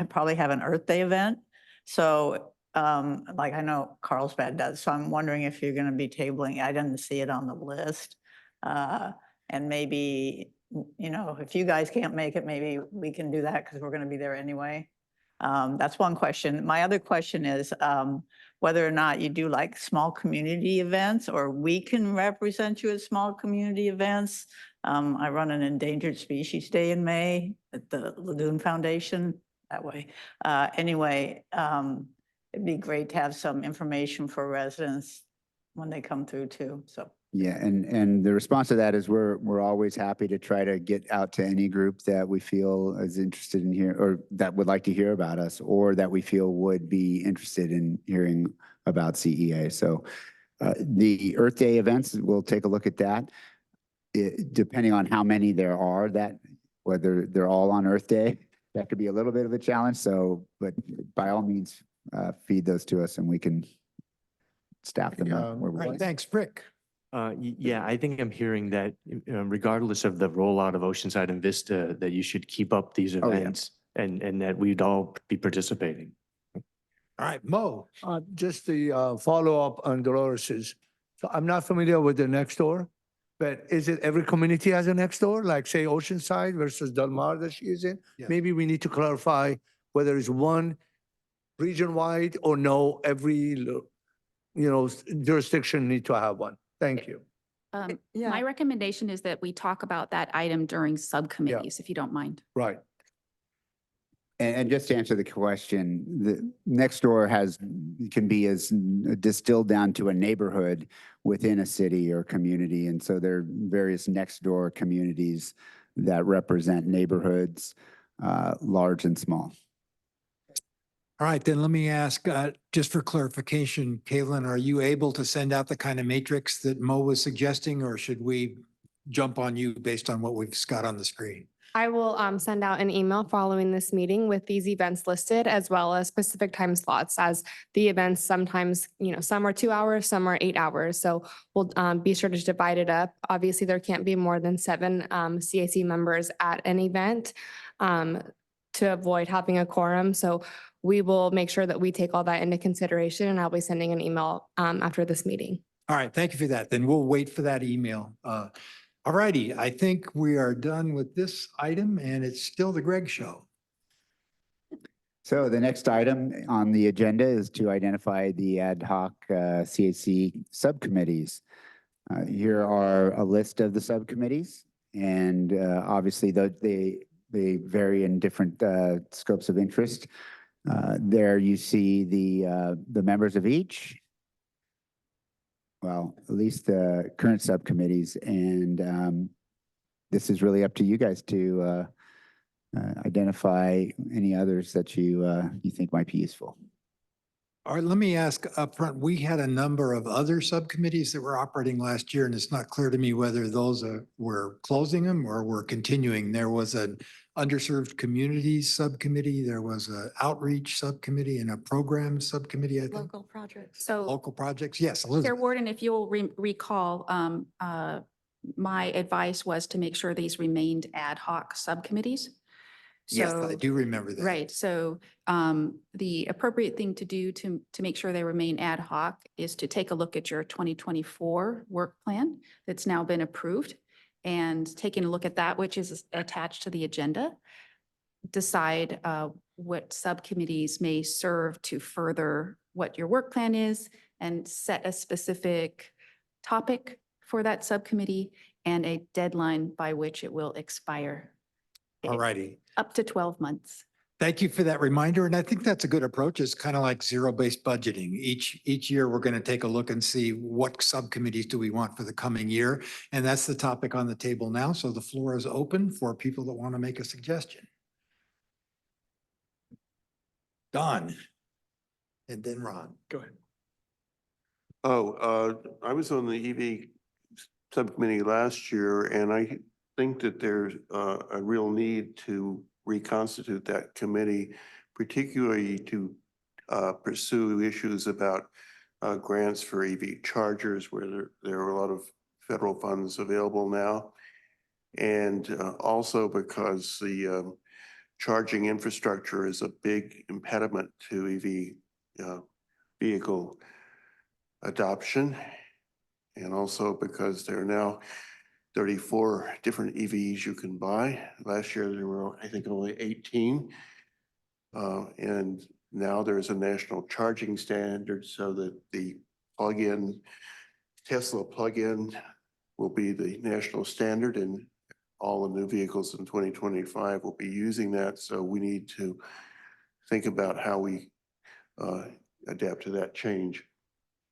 probably have an Earth Day event. So like I know Carlsbad does, so I'm wondering if you're going to be tabling. I didn't see it on the list. And maybe, if you guys can't make it, maybe we can do that because we're going to be there anyway. That's one question. My other question is whether or not you do like small community events, or we can represent you at small community events. I run an endangered species day in May at the Lagoon Foundation that way. Anyway, it'd be great to have some information for residents when they come through too, so. Yeah, and the response to that is we're always happy to try to get out to any group that we feel is interested in here or that would like to hear about us, or that we feel would be interested in hearing about CEA. So the Earth Day events, we'll take a look at that. Depending on how many there are, whether they're all on Earth Day, that could be a little bit of a challenge. So, but by all means, feed those to us and we can staff them up where we Right, like. thanks, Rick. Yeah, I think I'm hearing that regardless of the rollout of Oceanside and Vista, that you should keep up these Oh, yeah. events and that we'd all be participating. All right, Mo. Just the follow-up on Dolores's. So I'm not familiar with the next door, but is it every community has a next door? Like say Oceanside versus Del Mar that she is in? Yes. Maybe we need to clarify whether it's one region-wide or no, every, jurisdiction need to have one. Thank you. Yeah. My recommendation is that we talk about that item during subcommittees, if you don't mind. Right. And just to answer the question, the next door can be as distilled down to a neighborhood within a city or community. And so there are various next door communities that represent neighborhoods, large and small. All right, then let me ask, just for clarification, Caitlin, are you able to send out the kind of matrix that Mo was suggesting, or should we jump on you based on what we've got on the screen? I will send out an email following this meeting with these events listed, as well as specific time slots, as the events sometimes, some are 2 hours, some are 8 hours. So we'll be sure to divide it up. Obviously, there can't be more than 7 CAC members at an event to avoid having a quorum. So we will make sure that we take all that into consideration, and I'll be sending an email after this meeting. All right, thank you for that. Then we'll wait for that email. All righty, I think we are done with this item, and it's still the Greg Show. So the next item on the agenda is to identify the ad hoc CAC subcommittees. Here are a list of the subcommittees, and obviously they vary in different scopes of interest. There you see the members of each. Well, at least the current subcommittees, and this is really up to you guys to identify any others that you think might be useful. All right, let me ask upfront, we had a number of other subcommittees that were operating last year, and it's not clear to me whether those we're closing them or we're continuing. There was an underserved communities subcommittee, there was an outreach subcommittee and a program subcommittee, I think. Local projects. So Local projects, yes, Chair Elizabeth. Warden, if you'll recall, my advice was to make sure these remained ad hoc subcommittees. Yes, I So- do remember that. Right, so the appropriate thing to do to make sure they remain ad hoc is to take a look at your 2024 work plan that's now been approved, and taking a look at that, which is attached to the agenda, decide what subcommittees may serve to further what your work plan is and set a specific topic for that subcommittee and a deadline by which it will expire. All righty. Up to 12 months. Thank you for that reminder. And I think that's a good approach. It's kind of like zero-based budgeting. Each year, we're going to take a look and see what subcommittees do we want for the coming year. And that's the topic on the table now. So the floor is open for people that want to make a suggestion. Don. And then Ron. Go ahead. I was on the EV subcommittee last year, and I think that there's a real need to reconstitute that committee, particularly to pursue issues about grants for EV chargers, where there are a lot of federal funds available now. And also because the charging infrastructure is a big impediment to EV vehicle adoption. And also because there are now 34 different EVs you can buy. Last year, there were, I think, only 18. And now there's a national charging standard so that the plug-in, Tesla plug-in will be the national standard, and all the new vehicles in 2025 will be using that. So we need to think about how we adapt to that change.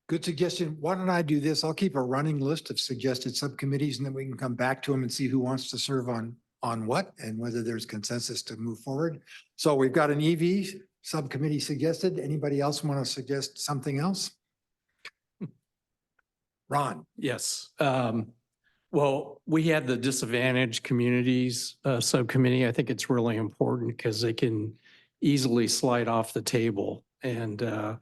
Good suggestion. Why don't I do this? I'll keep a running list of suggested subcommittees and then we can come back to them and see who wants to serve on what and whether there's consensus to move forward. So we've got an EV subcommittee suggested. Anybody else want to suggest something else? Ron. Yes. Well, we had the disadvantaged communities subcommittee. I think it's really important because they can easily slide off the table. And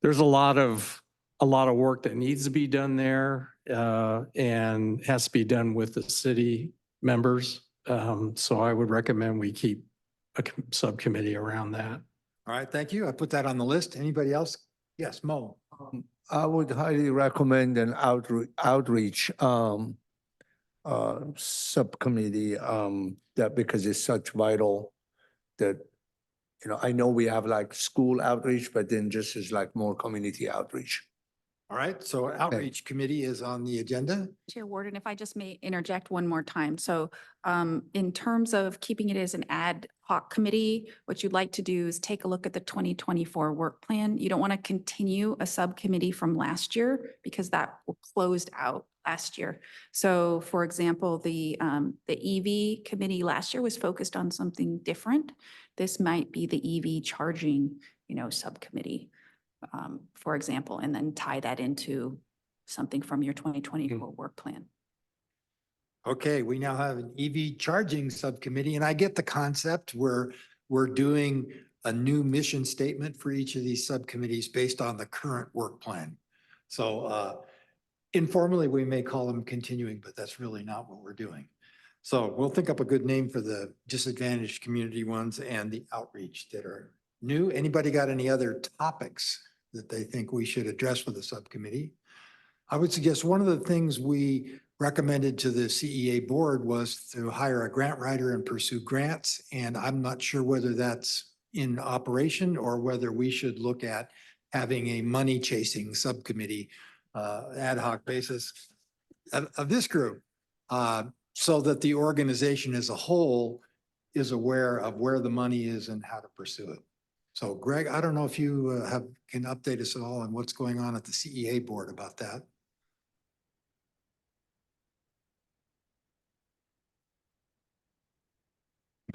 there's a lot of work that needs to be done there and has to be done with the city members. So I would recommend we keep a subcommittee around that. All right, thank you. I put that on the list. Anybody else? Yes, Mo. I would highly recommend an outreach subcommittee that because it's such vital that, you know, I know we have like school outreach, but then just is like more community outreach. All right, so outreach committee is on the agenda. Chair Warden, if I just may interject one more time. So in terms of keeping it as an ad hoc committee, what you'd like to do is take a look at the 2024 work plan. You don't want to continue a subcommittee from last year because that closed out last year. So for example, the EV committee last year was focused on something different. This might be the EV charging, subcommittee. For example, and then tie that into something from your 2024 work plan. Okay, we now have an EV charging subcommittee, and I get the concept where we're doing a new mission statement for each of these subcommittees based on the current work plan. So informally, we may call them continuing, but that's really not what we're doing. So we'll think up a good name for the disadvantaged community ones and the outreach that are new. Anybody got any other topics that they think we should address with the subcommittee? I would suggest one of the things we recommended to the CEA board was to hire a grant writer and pursue grants. And I'm not sure whether that's in operation or whether we should look at having a money chasing subcommittee ad hoc basis of this group so that the organization as a whole is aware of where the money is and how to pursue it. So Greg, I don't know if you can update us at all on what's going on at the CEA board about that.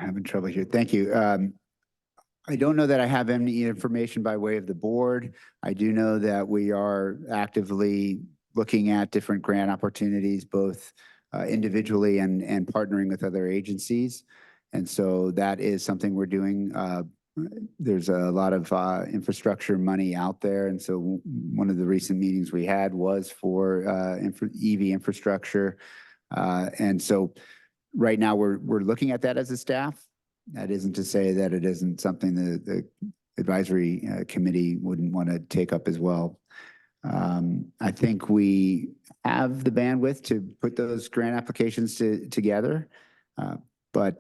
I'm having trouble here. Thank you. I don't know that I have any information by way of the board. I do know that we are actively looking at different grant opportunities, both individually and partnering with other agencies. And so that is something we're doing. There's a lot of infrastructure money out there. And so one of the recent meetings we had was for EV infrastructure. And so right now we're looking at that as a staff. That isn't to say that it isn't something the advisory committee wouldn't want to take up as well. I think we have the bandwidth to put those grant applications together, but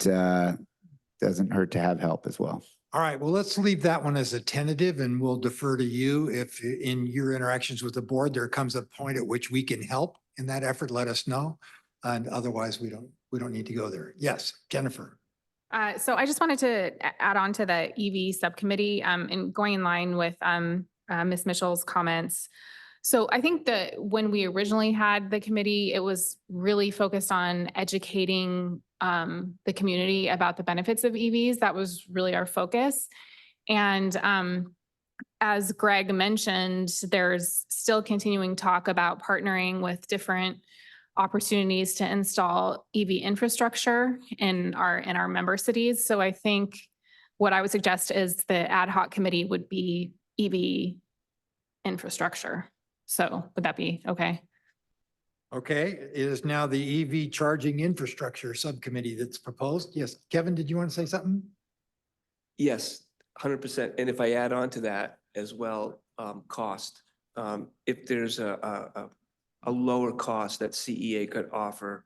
doesn't hurt to have help as well. All right, well, let's leave that one as a tentative and we'll defer to you. If in your interactions with the board, there comes a point at which we can help in that effort, let us know. And otherwise, we don't need to go there. Yes, Jennifer. So I just wanted to add on to the EV subcommittee, and going in line with, Ms. Mitchell's comments. So I think that when we originally had the committee, it was really focused on educating, the community about the benefits of EVs. That was really our focus. And, as Greg mentioned, there's still continuing talk about partnering with different opportunities to install EV infrastructure in our member cities. So I think what I would suggest is the ad hoc committee would be EV infrastructure. So would that be okay? Okay, it is now the EV charging infrastructure subcommittee that's proposed. Yes, Kevin, did you want to say something? Yes, 100%. And if I add on to that as well, cost, if there's a lower cost that CEA could offer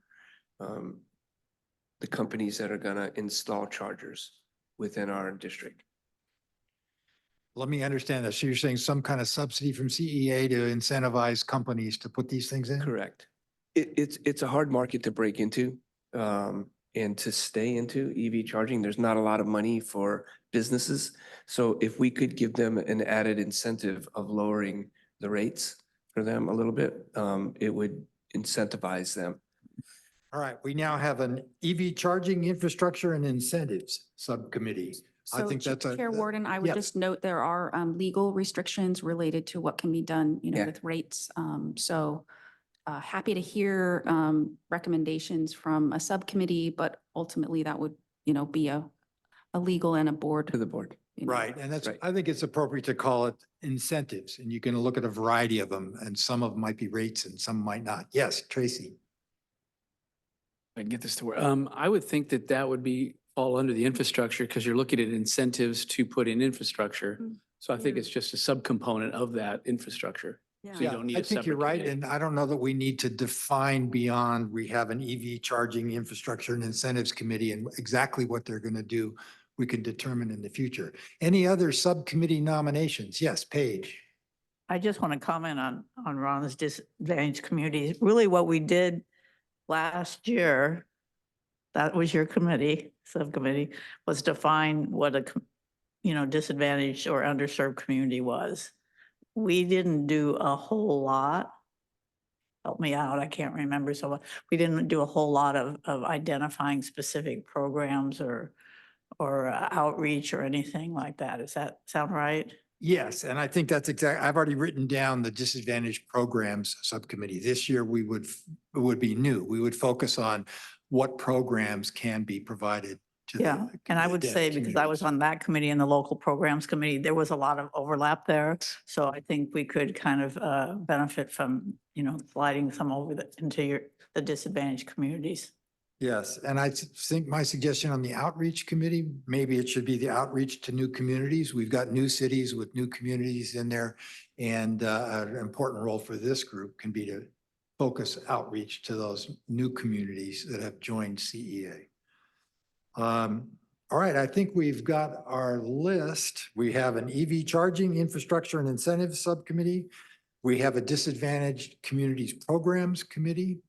the companies that are going to install chargers within our district. Let me understand this. So you're saying some kind of subsidy from CEA to incentivize companies to put these things in? Correct. It's a hard market to break into and to stay into EV charging. There's not a lot of money for businesses. So if we could give them an added incentive of lowering the rates for them a little bit, it would incentivize them. All right, we now have an EV charging infrastructure and incentives subcommittee. I So think that's a. Chair Warden, I would yes. just note there are legal restrictions related to what can be done, Yeah. with rates. So happy to hear recommendations from a subcommittee, but ultimately that would, be a legal and a board. To the board. Right, and that's, Right. I think it's appropriate to call it incentives, and you can look at a variety of them, and some of them might be rates and some might not. Yes, Tracy. I can get this to work. I would think that that would be all under the infrastructure because you're looking at incentives to put in infrastructure. So I think it's just a subcomponent of that infrastructure. So you don't need I a think you're separate right, committee. and I don't know that we need to define beyond, we have an EV charging infrastructure and incentives committee and exactly what they're going to do, we can determine in the future. Any other subcommittee nominations? Yes, Paige. I just want to comment on Ron's disadvantaged communities. Really what we did last year, that was your subcommittee, was define what a, disadvantaged or underserved community was. We didn't do a whole lot. Help me out, I can't remember. So we didn't do a whole lot of identifying specific programs or outreach or anything like that. Does that sound right? Yes, and I think that's exactly, I've already written down the disadvantaged programs subcommittee. This year, it would be new. We would focus on what programs can be provided to the. Yeah, and I would say, because I was on that committee and the local programs committee, there was a lot of overlap there. So I think we could kind of benefit from, sliding some over into the disadvantaged communities. Yes, and I think my suggestion on the outreach committee, maybe it should be the outreach to new communities. We've got new cities with new communities in there. And an important role for this group can be to focus outreach to those new communities that have joined CEA. All right, I think we've got our list. We have an EV charging infrastructure and incentives subcommittee. We have a disadvantaged communities programs committee.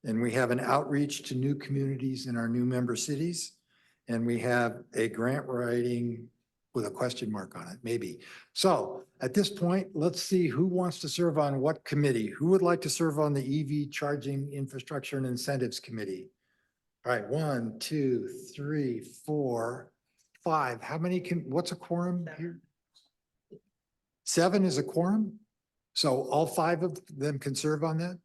And we have an outreach to new communities in our new member cities. And we have a grant writing with a question mark on it, maybe. So at this point, let's see who wants to serve on what committee. Who would like to serve on the EV charging infrastructure and incentives committee? All right, 1, 2, 3, 4, 5. How many what's a quorum here? 7 is a quorum? So all 5 of them can serve on that?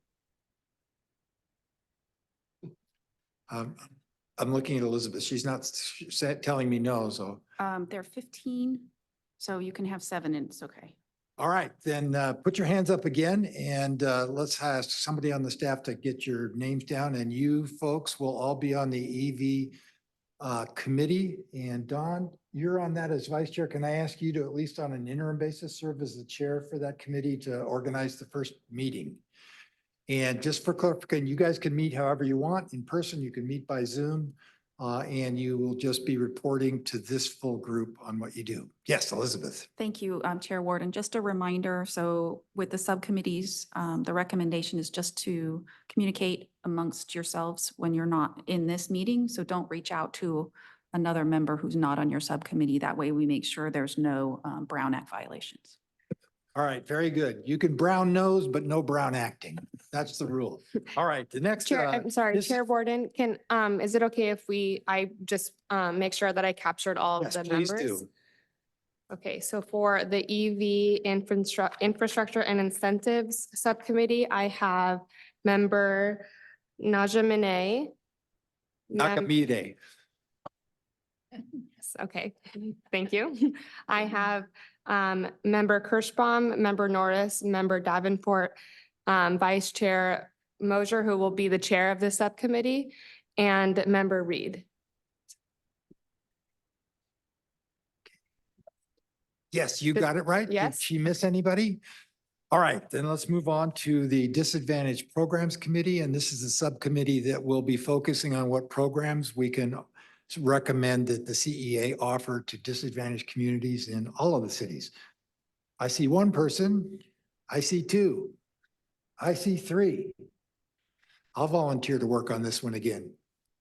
I'm looking at Elizabeth. She's not telling me no, so. There are 15, so you can have 7 and it's okay. All right, then put your hands up again and let's ask somebody on the staff to get your names down, and you folks will all be on the EV committee. And Dawn, you're on that as vice chair. Can I ask you to, at least on an interim basis, serve as the chair for that committee to organize the first meeting? And just for clarification, you guys can meet however you want in person. You can meet by Zoom. And you will just be reporting to this full group on what you do. Yes, Elizabeth. Thank you, Chair Warden. Just a reminder, so with the subcommittees, the recommendation is just to communicate amongst yourselves when you're not in this meeting. So don't reach out to another member who's not on your subcommittee. That way we make sure there's no Brown Act violations. All right, very good. You can brown nose, but no brown acting. That's the rule. All right, the next. Chair, I'm sorry, this- Chair Warden, is it okay if I just make sure that I captured all of Yes, the please members? do. Okay, so for the EV infrastructure and incentives subcommittee, I have member Naja Minay. Nakamide. Yes, okay, thank you. I have member Kirschbaum, member Norris, member Davenport, Vice Chair Mosier, who will be the chair of the subcommittee, and member Reed. Yes, you got it right. Did Yes. she miss anybody? All right, then let's move on to the Disadvantaged Programs Committee, and this is a subcommittee that will be focusing on what programs we can recommend that the CEA offer to disadvantaged communities in all of the cities. I see one person, I see two, I see three. I'll volunteer to work on this one again.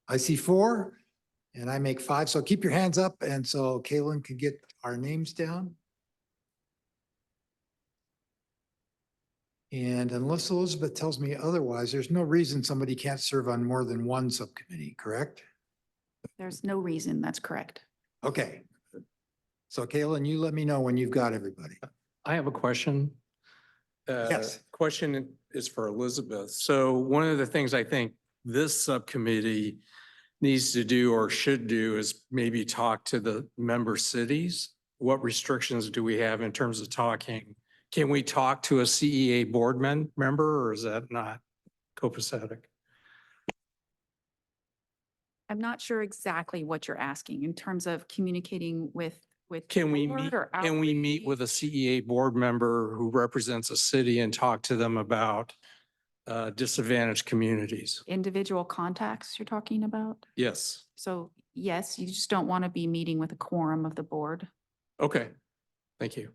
I see four, and I make five, so keep your hands up, and so Kaylin can get our names down. And unless Elizabeth tells me otherwise, there's no reason somebody can't serve on more than one subcommittee, correct? There's no reason, that's correct. Okay. So Kaylin, you let me know when you've got everybody. I have a question. Yes. Question is for Elizabeth. So one of the things I think this subcommittee needs to do or should do is maybe talk to the member cities. What restrictions do we have in terms of talking? Can we talk to a CEA board member, or is that not copacetic? I'm not sure exactly what you're asking in terms of communicating with. Can we board meet, or can we meet with a CEA board member who represents a city and talk to them about disadvantaged communities? individual contacts you're talking about? Yes. So yes, you just don't want to be meeting with a quorum of the board. Okay. Thank you.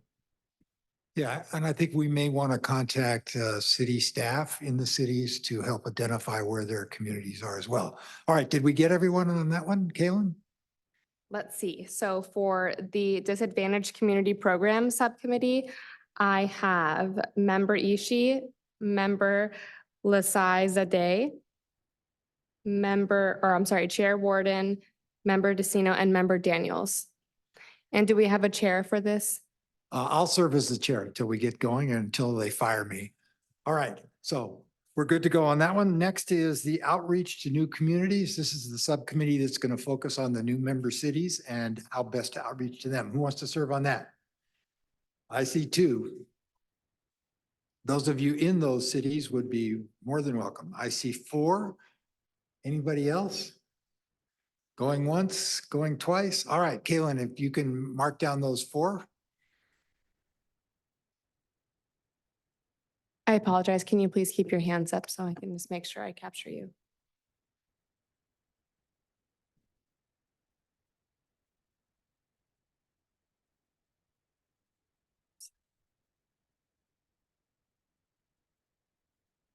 Yeah, and I think we may want to contact city staff in the cities to help identify where their communities are as well. All right, did we get everyone on that one, Kaylin? Let's see. So for the Disadvantaged Community Program Subcommittee, I have member Ishii, member Lasai Zadeh, Chair Warden, member DeCino, and member Daniels. And do we have a chair for this? I'll serve as the chair until we get going and until they fire me. All right, so we're good to go on that one. Next is the outreach to new communities. This is the subcommittee that's going to focus on the new member cities and how best to outreach to them. Who wants to serve on that? I see two. Those of you in those cities would be more than welcome. I see four. Anybody else? Going once, going twice? All right, Kaylin, if you can mark down those four. I apologize. Can you please keep your hands up so I can just make sure I capture you?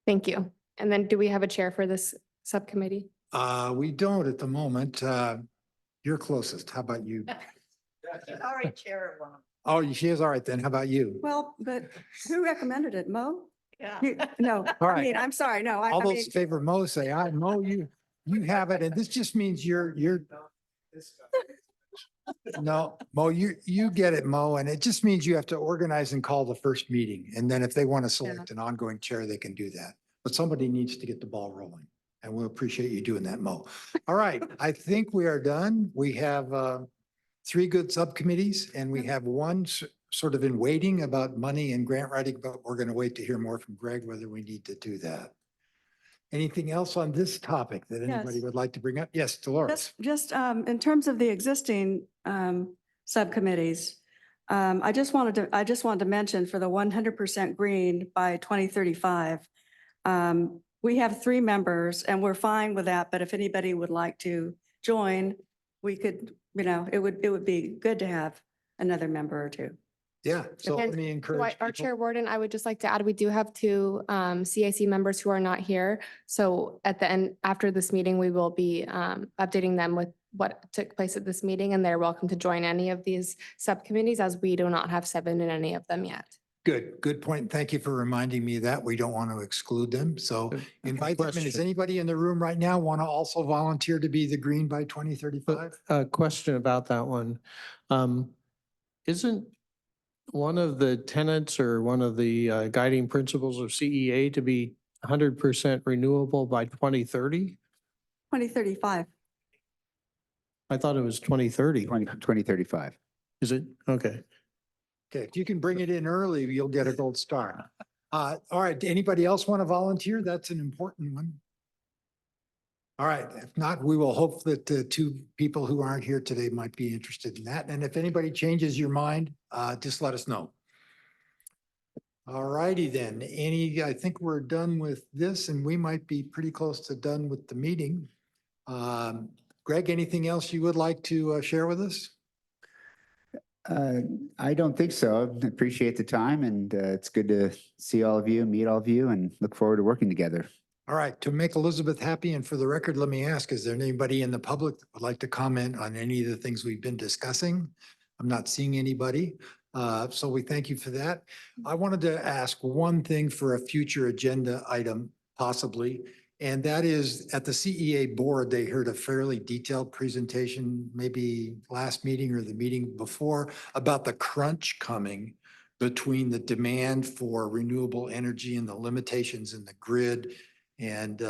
Thank you. And then do we have a chair for this subcommittee? We don't at the moment. You're closest. How about you? Already chair of one. Oh, she is. All right then. How about you? Well, but who recommended it? Mo? Yeah. No, All I right. mean, I'm sorry, no. All I mean, those in favor of Mo say aye. Mo, you have it. And this just means you're, no, Mo, you get it, Mo. And it just means you have to organize and call the first meeting. And then if they want to select an ongoing chair, they can do that. But somebody needs to get the ball rolling. And we'll appreciate you doing that, Mo. All right, I think we are done. We have three good subcommittees and we have one sort of in waiting about money and grant writing, but we're going to wait to hear more from Greg whether we need to do that. Anything else on this topic that anybody Yes. would like to bring up? Yes, Dolores. just in terms of the existing subcommittees, I just wanted to mention for the 100% green by 2035, we have three members and we're fine with that. But if anybody would like to join, we could, it would be good to have another member or two. Yeah, so let And me encourage Our people. Chair Warden, I would just like to add, we do have two CAC members who are not here. So at the end, after this meeting, we will be updating them with what took place at this meeting, and they're welcome to join any of these subcommittees, as we do not have 7 in any of them yet. Good point. Thank you for reminding me of that. We don't want to exclude them. So invite them. And does Question. anybody in the room right now want to also volunteer to be the green by 2035? A question about that one. Isn't one of the tenets or one of the guiding principles of CEA to be 100% renewable by 2030? 2035. I thought it was 2030. 2035. Is it? Okay. Okay, if you can bring it in early, you'll get a gold star. All right, anybody else want to volunteer? That's an important one. All right, if not, we will hope that the two people who aren't here today might be interested in that. And if anybody changes your mind, just let us know. All righty then, I think we're done with this and we might be pretty close to done with the meeting. Greg, anything else you would like to share with us? I don't think so. I appreciate the time and it's good to see all of you, meet all of you, and look forward to working together. All right, to make Elizabeth happy and for the record, let me ask, is there anybody in the public that would like to comment on any of the things we've been discussing? I'm not seeing anybody, so we thank you for that. I wanted to ask one thing for a future agenda item possibly, and that is at the CEA board, they heard a fairly detailed presentation, maybe last meeting or the meeting before, about the crunch coming between the demand for renewable energy and the limitations in the grid and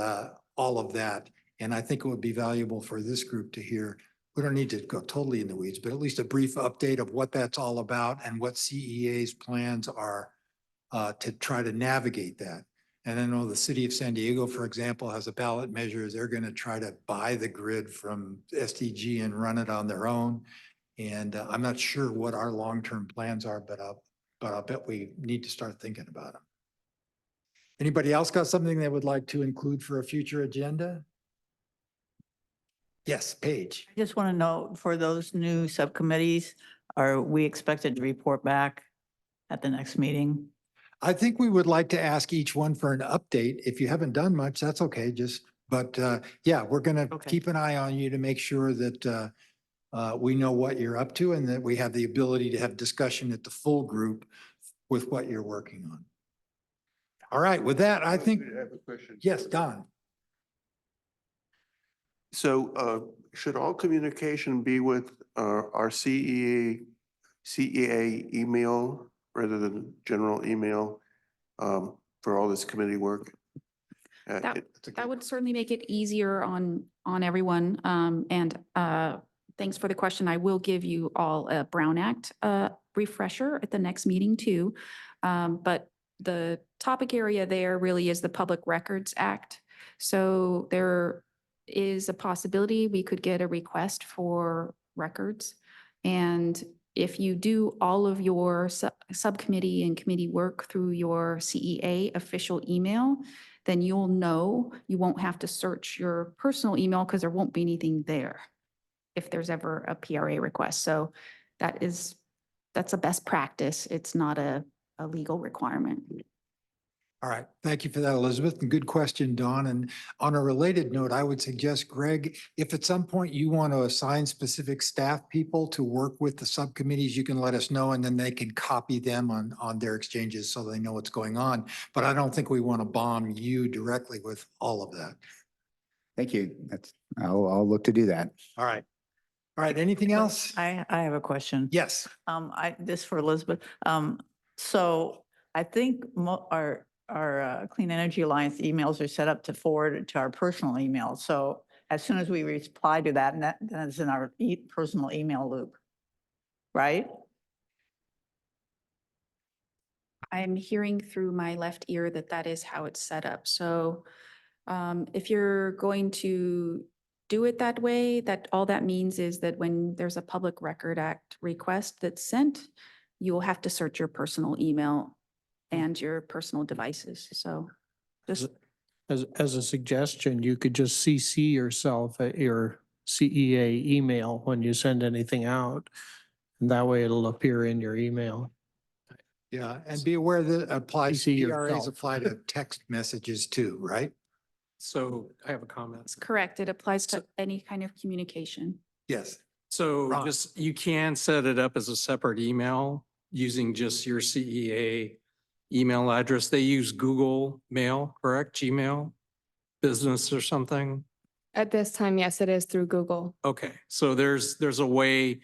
all of that. And I think it would be valuable for this group to hear. We don't need to go totally in the weeds, but at least a brief update of what that's all about and what CEA's plans are to try to navigate that. And I know the city of San Diego, for example, has a ballot measure. They're going to try to buy the grid from SDG and run it on their own. And I'm not sure what our long-term plans are, but I'll bet we need to start thinking about them. Anybody else got something they would like to include for a future agenda? Yes, Paige. I just want to know, for those new subcommittees, are we expected to report back at the next meeting? I think we would like to ask each one for an update. If you haven't done much, that's okay, but yeah, we're gonna keep an eye on you to make sure that we know what you're up to and that we have the ability to have discussion at the full group with what you're working on. All right, with that, I think, have a question. yes, Don. So should all communication be with our CEA email rather than general email for all this committee work? That would certainly make it easier on everyone. And thanks for the question. I will give you all a Brown Act refresher at the next meeting too. But the topic area there really is the Public Records Act. So there is a possibility we could get a request for records. And if you do all of your subcommittee and committee work through your CEA official email, then you'll know you won't have to search your personal email because there won't be anything there if there's ever a PRA request. So that's a best practice. It's not a legal requirement. All right. Thank you for that, Elizabeth. And good question, Dawn. And on a related note, I would suggest, Greg, if at some point you want to assign specific staff people to work with the subcommittees, you can let us know and then they can copy them on their exchanges so they know what's going on. But I don't think we want to bomb you directly with all of that. Thank you. I'll look to do that. All right. All right. Anything else? I have a question. Yes. This for Elizabeth. So I think our Clean Energy Alliance emails are set up to forward to our personal email. So as soon as we reply to that, and that's in our personal email loop, right? I'm hearing through my left ear that is how it's set up. So if you're going to do it that way, all that means is that when there's a Public Record Act request that's sent, you will have to search your personal email and your personal devices. So just As a suggestion, you could just CC yourself at your CEA email when you send anything out. And that way it'll appear in your email. Yeah, and be aware that applies, See PRAs yourself. apply to text messages too, right? So I have a comment. That's correct. It applies to any kind of communication. Yes. So Ron. just, you can set it up as a separate email using just your CEA email address. They use Google Mail, correct? Gmail, business or something? At this time, yes, it is through Google. Okay, so there's a way,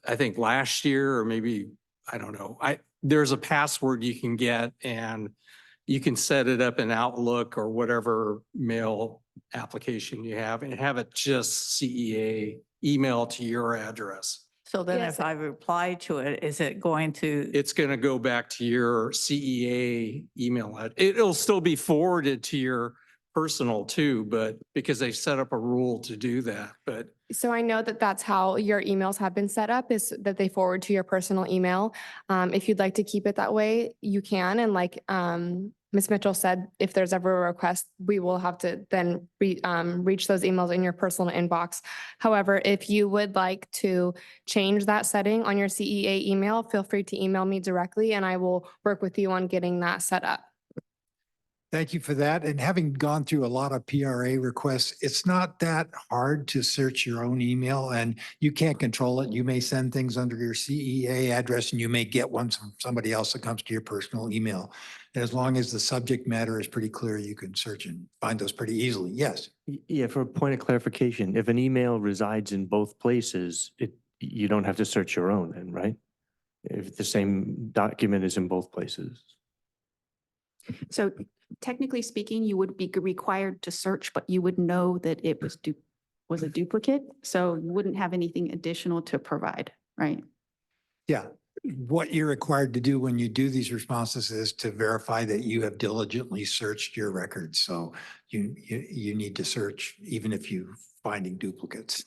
I think last year or maybe, I don't know, there's a password you can get and you can set it up in Outlook or whatever mail application you have and have it just CEA email to your address. So then Yes. if I reply to it, is it going to, It's going to go back to your CEA email. It'll still be forwarded to your personal too, but because they set up a rule to do that, but So I know that that's how your emails have been set up, is that they forward to your personal email. If you'd like to keep it that way, you can. And like Ms. Mitchell said, if there's ever a request, we will have to then reach those emails in your personal inbox. However, if you would like to change that setting on your CEA email, feel free to email me directly and I will work with you on getting that set up. Thank you for that. And having gone through a lot of PRA requests, it's not that hard to search your own email and you can't control it. You may send things under your CEA address and you may get one from somebody else that comes to your personal email. And as long as the subject matter is pretty clear, you can search and find those pretty easily. Yes. Yeah, for a point of clarification, if an email resides in both places, you don't have to search your own then, right? If the same document is in both places. So technically speaking, you would be required to search, but you would know that it was a duplicate. So you wouldn't have anything additional to provide, right? Yeah. What you're required to do when you do these responses is to verify that you have diligently searched your records. So you need to search even if you're finding duplicates.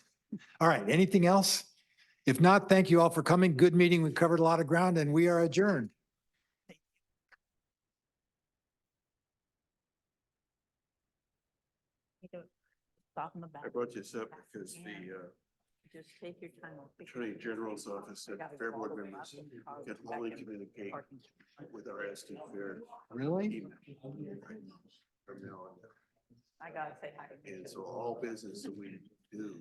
All right. Anything else? If not, thank you all for coming. Good meeting. We covered a lot of ground and we are adjourned. stop in the back? I brought this up because the Just take your time. Attorney General's office said fair board members can only communicate with our SD Fair. Really? email from now on. I gotta say hi. And so all business that we do